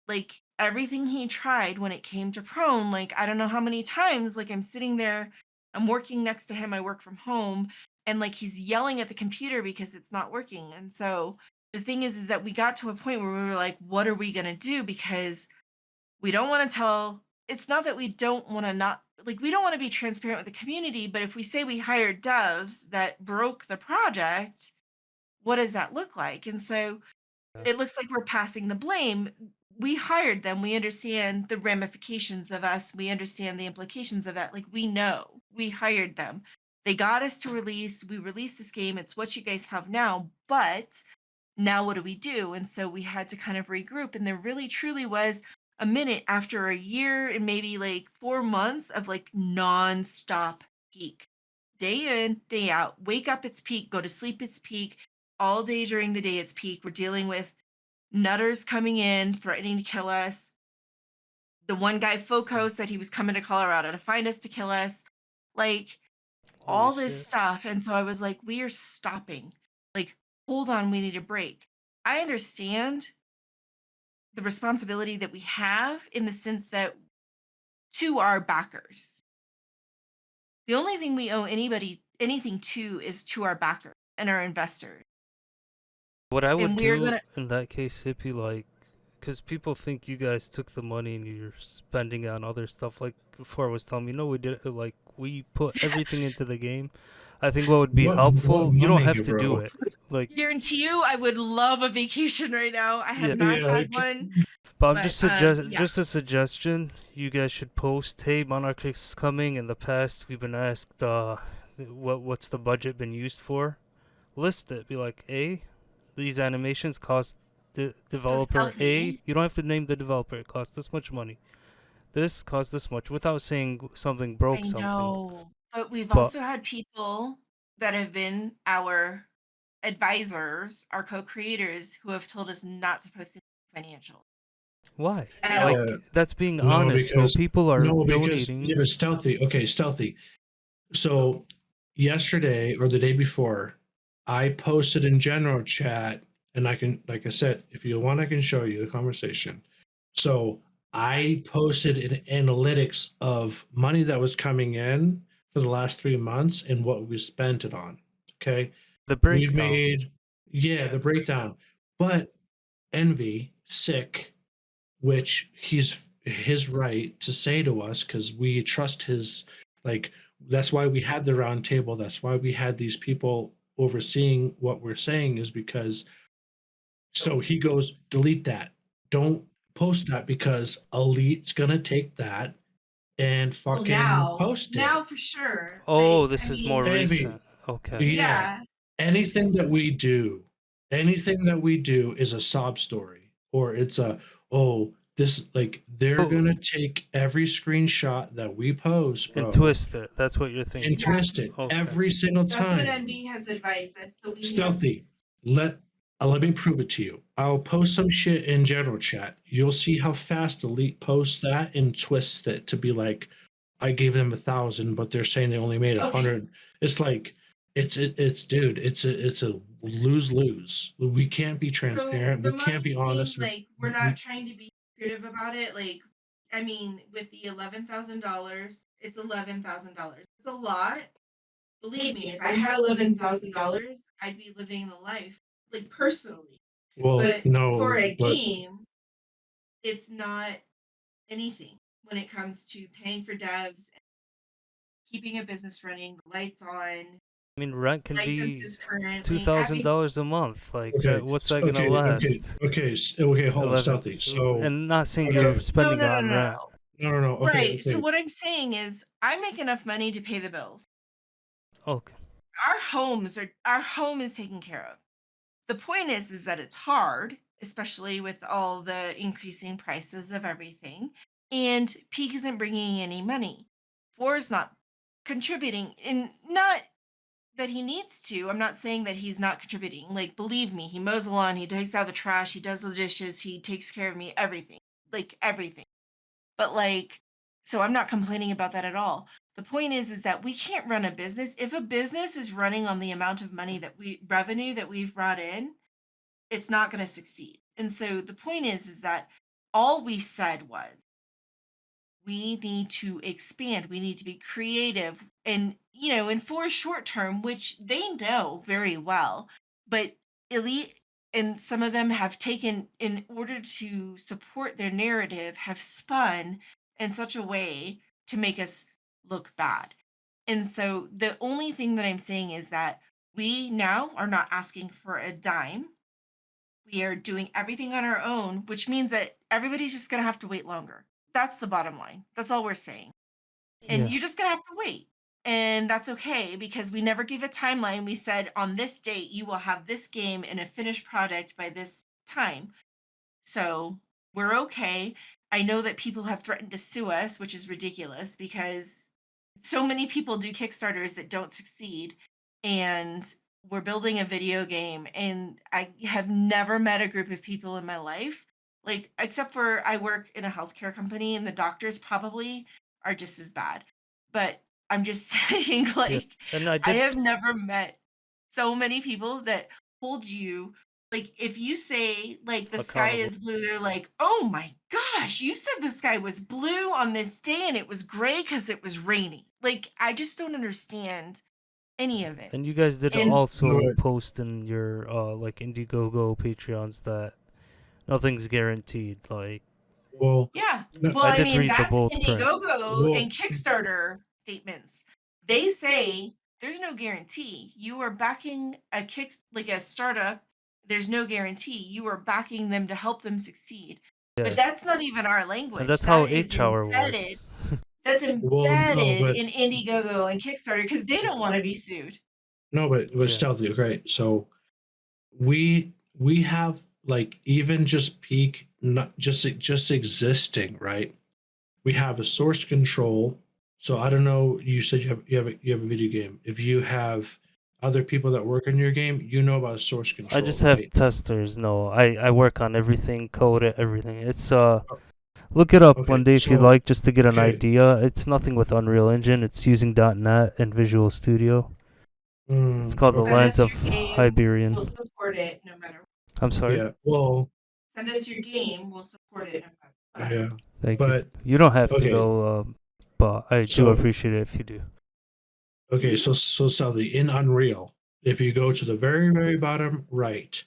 like everything he tried when it came to prone, like I don't know how many times like I'm sitting there, I'm working next to him, I work from home, and like he's yelling at the computer because it's not working. And so the thing is that we got to a point where we were like, what are we going to do? Because we don't want to tell, it's not that we don't want to not like we don't want to be transparent with the community, but if we say we hired devs that broke the project, what does that look like? And so it looks like we're passing the blame. We hired them. We understand the ramifications of us. We understand the implications of that. Like we know we hired them. They got us to release. We released this game. It's what you guys have now. But now what do we do? And so we had to kind of regroup. And there really truly was a minute after a year and maybe like 4 months of like nonstop peak. Day in, day out. Wake up, it's peak. Go to sleep, it's peak. All day during the day, it's peak. We're dealing with nutters coming in, threatening to kill us. The one guy, Foco, said he was coming to Colorado to find us to kill us. Like all Holy this shit. stuff. And so I was like, we are stopping. Like, hold on, we need a break. I understand the responsibility that we have in the sense that to our backers. The only thing we owe anybody anything to is to our backers and our investors. What I would And we're do gonna in that case, Hippy, like, because people think you guys took the money and you're spending it on other stuff. Like before was telling me, no, we did. Like we put everything into the game. I think what would be helpful, you don't have to do it. Like guarantee you, I would love a vacation right now. I have Yeah. not Yeah, had one. But I'm But, just yeah. just a suggestion. You guys should post, "Hey, Monarch is coming." In the past, we've been asked, what's the budget been used for? List it. Be like, "A, these animations cost developer A." Stealthy. You don't have to name the developer. It costs this much money. This cost this much, without saying something broke I something. know. But we've But- also had people that have been our advisors, our co-creators, who have told us not to post any financial. Why? At Like all. that's being No, honest. because- Though people are no, because donating. yeah, but stealthy. Okay, stealthy. So yesterday or the day before, I posted in general chat, and I can, like I said, if you want, I can show you the conversation. So I posted an analytics of money that was coming in for the last 3 months and what we spent it on. Okay, The we've breakdown. made the breakdown, but Envy sick, which he's his right to say to us because we trust his like that's why we had the round table. That's why we had these people overseeing what we're saying is because so he goes, delete that. Don't post that because Elite's gonna take that and Well, fucking post now it. for sure. Oh, Like, I this is more mean, Envy. recent. Okay. Yeah. yeah. Anything that we do, anything that we do is a sob story. Or it's a, oh, this like they're Oh, gonna take every screenshot that we post, and bro, twist it. That's what you're and thinking. Yeah. twist it Okay. every single That's what time. Envy has advised us. So we need to Stealthy. Let let me prove it to you. I'll post some shit in general chat. You'll see how fast Elite posts that and twists it to be like, I gave them 1,000, but they're saying they only made okay. 100. It's like, it's dude, it's a lose lose. We can't be So transparent. the We can't be money thing, honest. like, we're We not trying to be creative about it. Like, I mean, with the $11,000, it's $11,000. It's a lot. Believe me, if I had $11,000, I'd be living the life, like personally. well, But for no, a but game, it's not anything when it comes to paying for devs, keeping a business running, the lights on, I mean, rent can be licenses currently, everything. $2,000 a month. Like, okay, what's that gonna okay, last? okay. Hold on, 11, Stealthy. So and not saying you're okay, No, spending no, it no, on no, rent. no. no. Okay, Right. So okay. what I'm saying is I make enough money to pay the bills. Okay. Our home is taken care of. The point is that it's hard, especially with all the increasing prices of everything. And Peak isn't bringing any money. Four is not contributing, and not that he needs to. I'm not saying that he's not contributing. Like, believe me, he mows the lawn, he takes out the trash, he does the dishes, he takes care of me, everything. Like, everything. But like, so I'm not complaining about that at all. The point is that we can't run a business. If a business is running on the amount of money that revenue that we've brought in, it's not going to succeed. And so the point is that all we said was we need to expand, we need to be creative, and and for short term, which they know very well, but Elite and some of them have taken, in order to support their narrative, have spun in such a way to make us look bad. And so the only thing that I'm saying is that we now are not asking for a dime. We are doing everything on our own, which means that everybody's just going to have to wait longer. That's the bottom line. That's all we're saying. And Yeah. you're just going to have to wait. And that's okay because we never gave a timeline. We said on this date, you will have this game and a finished product by this time. So we're okay. I know that people have threatened to sue us, which is ridiculous because so many people do Kickstarters that don't succeed. And we're building a video game. And I have never met a group of people in my life, like, except for I work in a healthcare company and the doctors probably are just as bad. But I'm just saying, Yeah. like, And I I did have never met so many people that hold you, like, if you say, like, the sky accountable. is blue, they're like, "Oh my gosh, you said the sky was blue on this day and it was gray because it was rainy." Like, I just don't understand any of it. And you guys did And also No, post in your like Indiegogo Patreons that nothing's guaranteed. Like, well, yeah, no, well, I I did mean, read the that's bold print. Indiegogo well, and Kickstarter statements. They say there's no guarantee. You are backing a like a startup. There's no guarantee. You are backing them to help them succeed. But Yeah. that's not even our And language. that's how That is H-Hour embedded. was. That's well, no, embedded but in Indiegogo and Kickstarter because they don't want to be sued. no, but Yeah. Stealthy, okay. So we have like even just peak, not just existing, right? We have a source control. So I don't know. You said you have a video game. If you have other people that work on your game, you know about source I control, just have right? testers. No, I work on everything, code it, everything. It's look it up Okay, one day if you'd so like, just to get an okay, idea. It's nothing with Unreal Engine. It's using .NET and Visual Studio. It's called the Send okay, Lands us of your game. Hyperion. We'll support it no matter. I'm sorry. yeah, well, Send us your game. We'll support it no matter what. yeah, Thank you. but You don't have to okay, though, but I do so appreciate it if you do. okay, so Stealthy in Unreal. if you go to the very, very bottom right,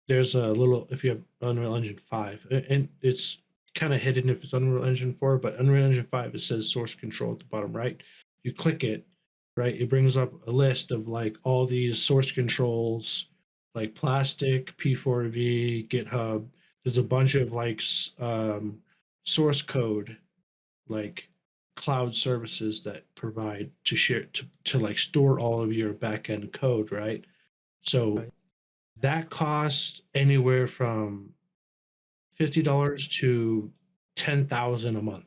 there's a little, if you have Unreal Engine 5, and it's kind of hidden if it's Unreal Engine 4, but Unreal Engine 5, it says source control at the bottom right. You click it, right? It brings up a list of like all these source controls, like Plastic, P4V, GitHub. There's a bunch of like source code, like cloud services that provide to share to like store all of your backend code, right? So Right. that costs anywhere from $50 to 10,000 a month.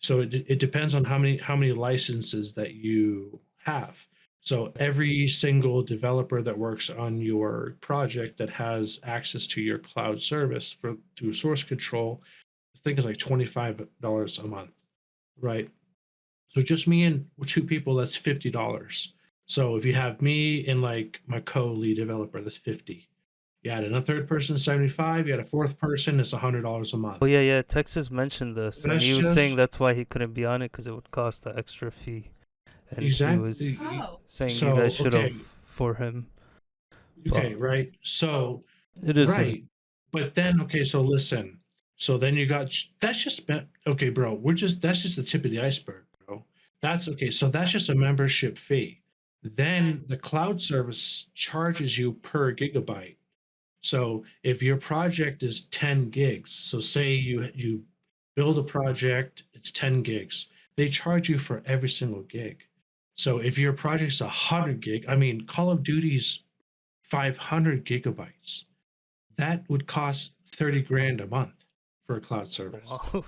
So it depends on how many licenses that you have. So every single developer that works on your project that has access to your cloud service for through source control, I think it's like $25 a month, right? So just me and two people, that's $50. So if you have me and like my co-lead developer, that's 50. You add another third person, 75. You add a fourth person, it's $100 a month. Oh yeah, Texas mentioned this, and That's he was saying just that's why he couldn't be on it because it would cost the extra fee, and he was exactly. Oh. saying you guys So should have for him. okay, But right. So it is what it. right, but then okay, so listen. So then you got that's just okay, bro. That's just the tip of the iceberg, bro. That's okay. So that's just a membership fee. Then the cloud service charges you per gigabyte. So if your project is 10 gigs, so say you build a project, it's 10 gigs. They charge you for every single gig. So if your project's 100 gig, I mean, Call of Duty's 500 gigabytes. That would cost 30 grand a month for a cloud service. Wow.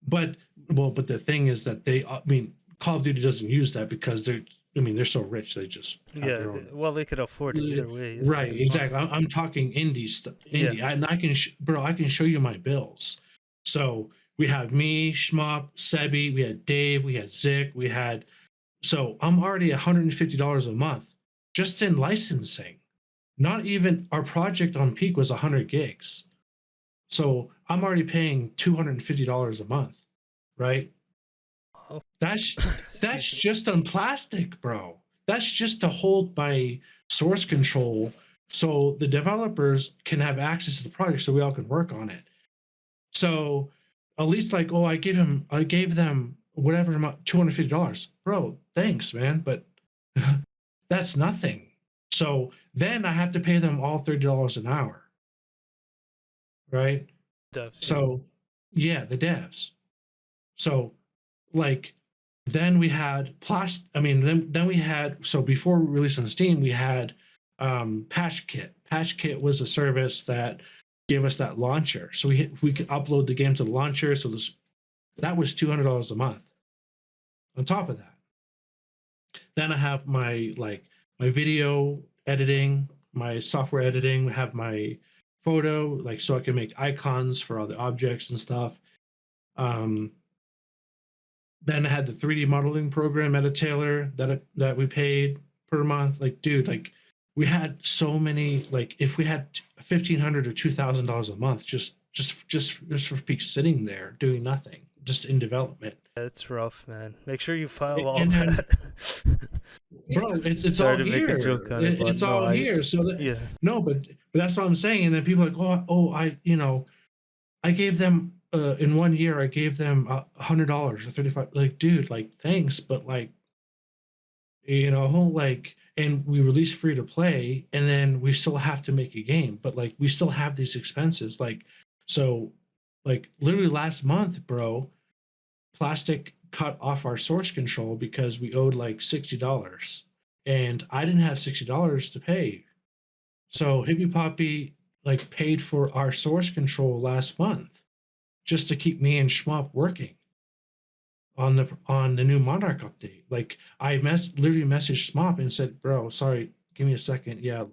But but the thing is that I mean, Call of Duty doesn't use that because they're so rich they just have Yeah, their own. well, they could afford it either way if Right, they want. exactly. I'm talking indie stuff. Yeah, And I can, bro, I can show you my bills. So we have me, Schmop, Sebi, we had Dave, we had Zick, so I'm already $150 a month just in licensing. Not even our project on peak was 100 gigs. So I'm already paying $250 a month, right? oh, That's excuse me. just on plastic, bro. That's just to hold my source control so the developers can have access to the project so we all can work on it. So at least like, oh, I gave them whatever amount, $250. Bro, thanks, man. But that's nothing. So then I have to pay them all $30 an hour, right? Devs, yeah. So yeah, the devs. So like then we had then we had, so before we released on Steam, we had Patch Kit. Patch Kit was a service that gave us that launcher. So we could upload the game to the launcher. So that was $200 a month. On top of that, then I have my video editing, my software editing, I have my photo, like so I can make icons for all the objects and stuff. Um, Then I had the 3D modeling program, Metatailor, that we paid per month. Like, dude, like we had so many. Like, if we had $1,500 or $2,000 a month, just for peak sitting there doing nothing, just in development. That's rough, man. Make sure you file all And then, that. bro, it's Sorry all to make a joke here. on it, but It's no, all here. So yeah, no, but that's what I'm saying. And then people are like, I gave them in 1 year, I gave them $100 or 35. Like, dude, like, thanks, but like, like, and we release free to play, and then we still have to make a game, but like, we still have these expenses. Like, so, like, literally last month, bro, Plastic cut off our source control because we owed like $60, and I didn't have $60 to pay. So Hippy Poppy like paid for our source control last month just to keep me and Schmop working on the new Monarch update. Like I literally messaged Schmop and said, "Bro, sorry, give me a second." Yeah,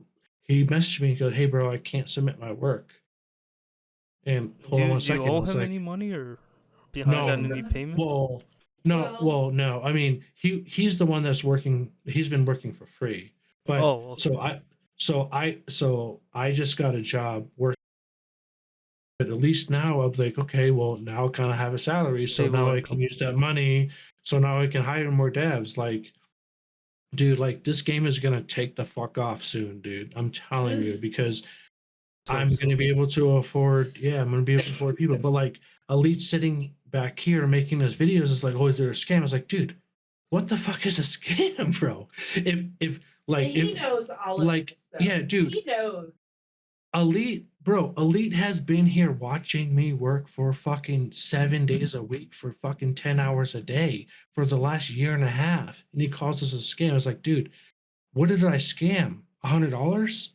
he messaged me and goes, "Hey, bro, I can't submit my work." And hold on one do you second. I owe was him like, any money or behind "No, on any payments? well, no, well, no. I mean, he's the one that's working. He's been working for free, but Oh, okay. so I just got a job working. But at least now I'm like, okay, well, now I kind of have a salary, so Stable now I can income. use that money. So now I can hire more devs. Like, dude, like this game is gonna take the fuck off soon, dude. I'm telling you, because I'm gonna be able to afford, yeah, I'm gonna be able to afford people. But like Elite sitting back here making those videos is like, oh, is there a scam? I was like, dude, what the fuck is a scam, bro? If like he if knows all of like this stuff. yeah, dude, He knows. Elite, bro, Elite has been here watching me work for fucking 7 days a week for fucking 10 hours a day for the last year and a half. And he calls us a scam. It's like, dude, what did I scam? $100?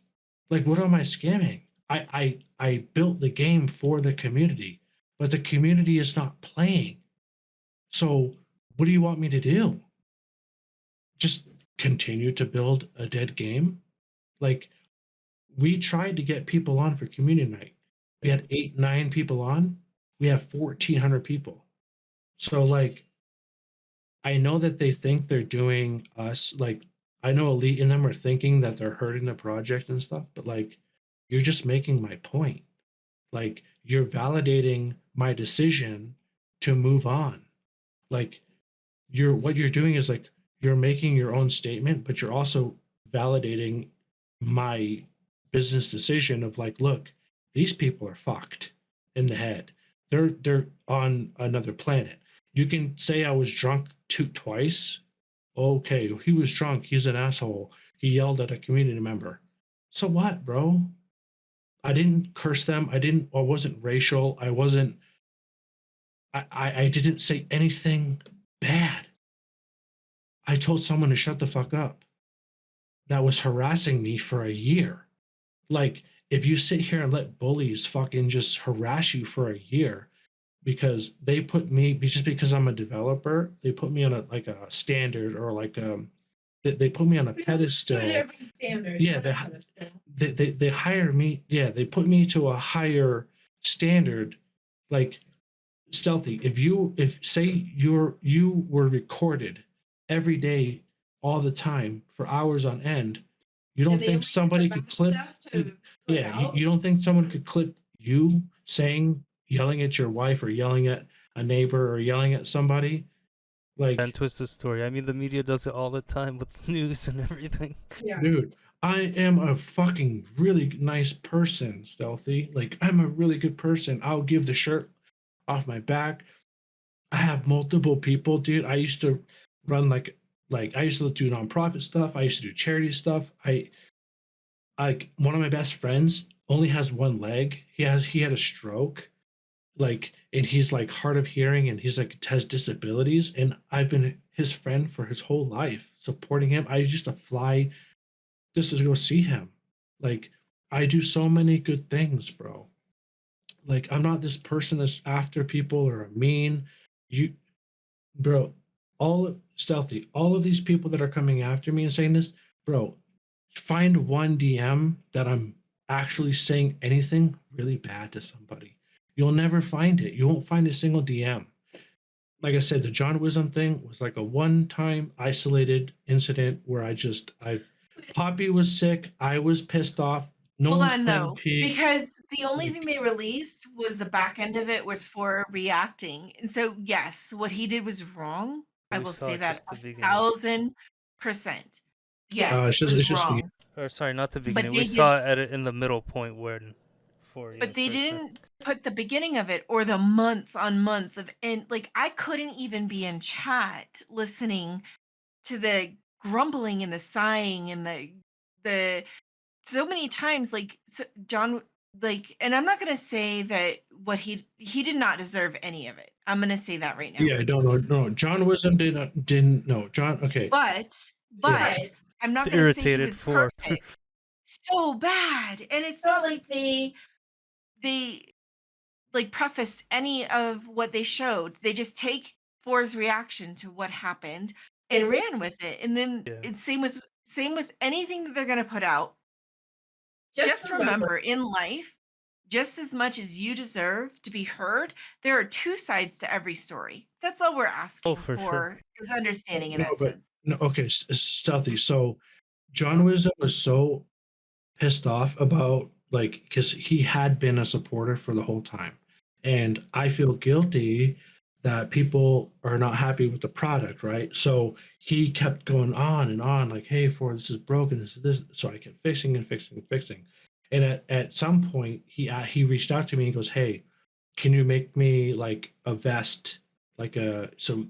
Like, what am I scamming? I built the game for the community, but the community is not playing. So what do you want me to do? Just continue to build a dead game? Like, we tried to get people on for community night. We had 8, 9 people on. We have 1,400 people. So like, I know that they think they're doing us like, I know Elite in them are thinking that they're hurting the project and stuff, but like, you're just making my point. Like, you're validating my decision to move on. Like, what you're doing is like, you're making your own statement, but you're also validating my business decision of like, look, these people are fucked in the head. They're on another planet. You can say I was drunk twice. Okay, he was drunk. He's an asshole. He yelled at a community member. So what, bro? I didn't curse them. I wasn't racial. I didn't say anything bad. I told someone to shut the fuck up that was harassing me for a year. Like, if you sit here and let bullies fucking just harass you for a year because they put me, just because I'm a developer, they put me on a like a standard, or like they put me on a pedestal. Every standard. Yeah, they hire me. Yeah, they put me to a higher standard. Like, Stealthy, if say you were recorded every day all the time for hours on end, you don't think somebody could clip you don't think someone could clip you saying, yelling at your wife, or yelling at a neighbor, or yelling at somebody? Like, And twist the story. I mean, the media does it all the time with news and everything. Yeah. dude, I am a fucking really nice person, Stealthy. Like, I'm a really good person. I'll give the shirt off my back. I have multiple people, dude. I used to run like I used to do nonprofit stuff. I used to do charity stuff. I like, one of my best friends only has one leg. He had a stroke, like, and he's like hard of hearing, and he's like has disabilities. And I've been his friend for his whole life, supporting him. I used to fly just to go see him. Like, I do so many good things, bro. Like, I'm not this person that's after people or mean. You, bro, Stealthy, all of these people that are coming after me and saying this, bro, find one DM that I'm actually saying anything really bad to somebody. You'll never find it. You won't find a single DM. Like I said, the John Wisdom thing was like a one-time isolated incident where I Poppy was sick, I was pissed off. No Hold one's on playing though, Pig. because the only thing they released was the back end of it was for reacting. And so yes, what he did was wrong. I We will saw say that just the beginning. 1,000%. Yes, it's it was just wrong. Or sorry, not the But beginning. they We did, saw it in the middle point when, but they didn't put the beginning of it or the months on months of, and like I couldn't even be in chat listening to the grumbling and the sighing and the so many times, like, so John, like, and I'm not gonna say that what he did not deserve any of it. I'm gonna say that right now. Yeah, I don't know. No, John Wisdom didn't no John. Okay, But I'm not gonna say he irritated was for. perfect. So bad. And it's not like they like prefaced any of what they showed. They just take Four's reaction to what happened and ran with it. And then Yeah. it's same with anything that they're gonna put out. Just remember, in life, just as much as you deserve to be heard, there are two sides to every story. That's all we're asking for for, sure. is understanding in no, that but sense. no. Okay, Stealthy. So John Wisdom was so pissed off about, like, because he had been a supporter for the whole time, and I feel guilty that people are not happy with the product, right? So he kept going on and on, like, hey, Ford, this is broken, this is this. So I kept fixing and fixing and fixing. And at some point, he reached out to me and he goes, hey, can you make me like a vest? Like a so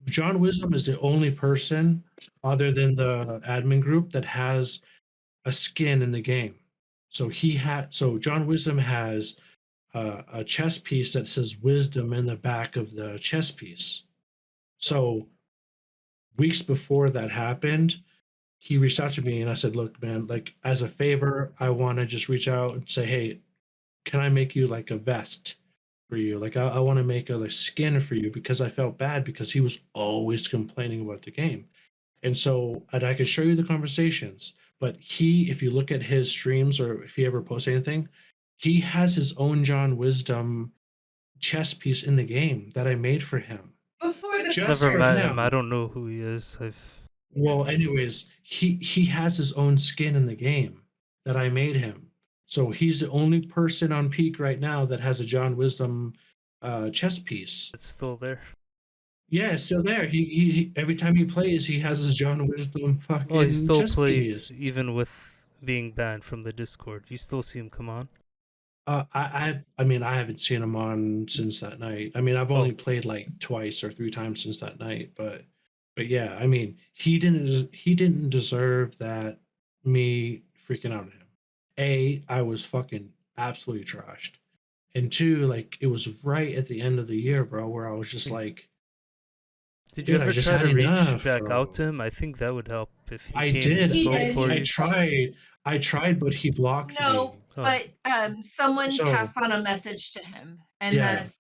John Wisdom is the only person other than the admin group that has a skin in the game. So John Wisdom has a chess piece that says wisdom in the back of the chess piece. So weeks before that happened, he reached out to me and I said, look, man, like as a favor, I want to just reach out and say, hey, can I make you like a vest for you? Like I want to make a like, skin for you because I felt bad because he was always complaining about the game. And so I could show you the conversations, but if you look at his streams or if he ever posts anything, he has his own John Wisdom chess piece in the game that I made for him. Before the Just Never for met him. him. I don't know who he is. Well, anyways, he has his own skin in the game that I made him. So he's the only person on Peak right now that has a John Wisdom chess piece. It's still there. Yeah, it's still there. He every time he plays, he has his John Wisdom fucking Oh, he still chess plays piece. even with being banned from the Discord. You still see him come on? I mean, I haven't seen him on since that night. I mean, I've only played like twice or three times since that night, but yeah, I mean, he didn't deserve that me freaking out at him. I was fucking absolutely trashed. And two, like it was right at the end of the year, bro, where I was just like, Did you dude, I ever just try had to reach enough, back bro. out to him? I think that would help if he I came and did. spoke And for I you. tried. I tried, but he blocked No, me. Oh, but someone So passed on a message to him, and yeah, that's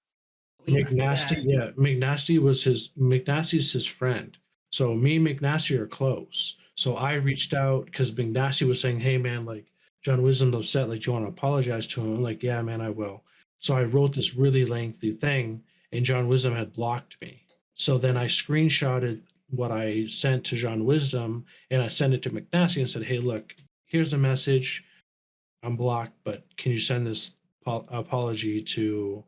what we left it McNasty, as. yeah, McNasty's his friend. So me and McNasty are close. So I reached out because McNasty was saying, "Hey man, like John Wisdom's upset. Like, do you want to apologize to him?" I'm like, "Yeah, man, I will." So I wrote this really lengthy thing, and John Wisdom had blocked me. So then I screenshotted what I sent to John Wisdom, and I sent it to McNasty and said, "Hey, look, here's a message. I'm blocked, but can you send this apology to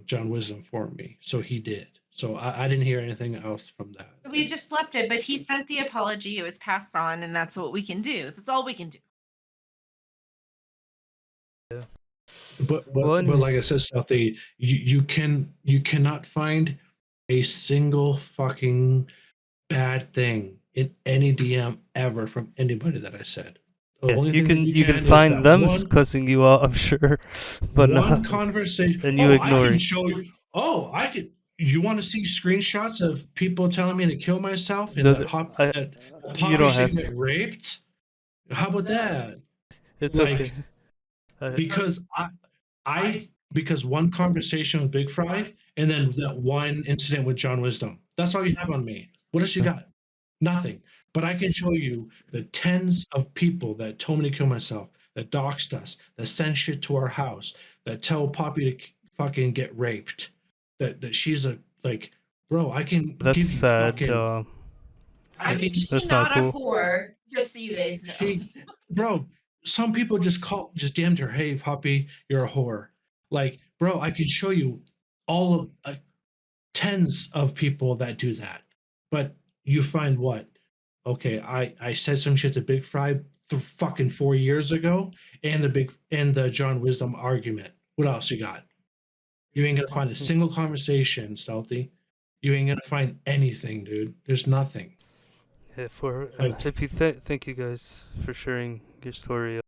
John Wisdom for me?" So he did. So I didn't hear anything else from that. So we just left it, but he sent the apology. It was passed on, and that's what we can do. That's all we can do. yeah. But Well, like I anyways, said, Southie, you cannot find a single fucking bad thing in any DM ever from anybody that I said. The yeah, only thing that you can is find that them cussing you out, I'm sure, but one not, conversation. and you Oh, I can ignoring. show you. Oh, I could. You want to see screenshots of people telling me to kill myself and No, that you Poppy don't should have get to. raped? How about that? It's okay. Like because I because one conversation with Big Fry and then that one incident with John Wisdom. That's all you have on me. What else you got? Nothing. But I can show you the tens of people that told me to kill myself, that doxed us, that send shit to our house, that tell Poppy to fucking get raped, that she's a like, bro. I can That's give you sad. fucking. I I'm can. actually That's not not a cool. whore, just so you guys know. She, bro. Some people just DM'd her, "Hey, Poppy, you're a whore." Like, bro, I could show you all of tens of people that do that, but you find what? Okay, I said some shit to Big Fry fucking 4 years ago, and the John Wisdom argument. What else you got? You ain't gonna find a single conversation, Stealthy. You ain't gonna find anything, dude. There's nothing. Yeah, for Like, Hippy, thank you guys for sharing your story.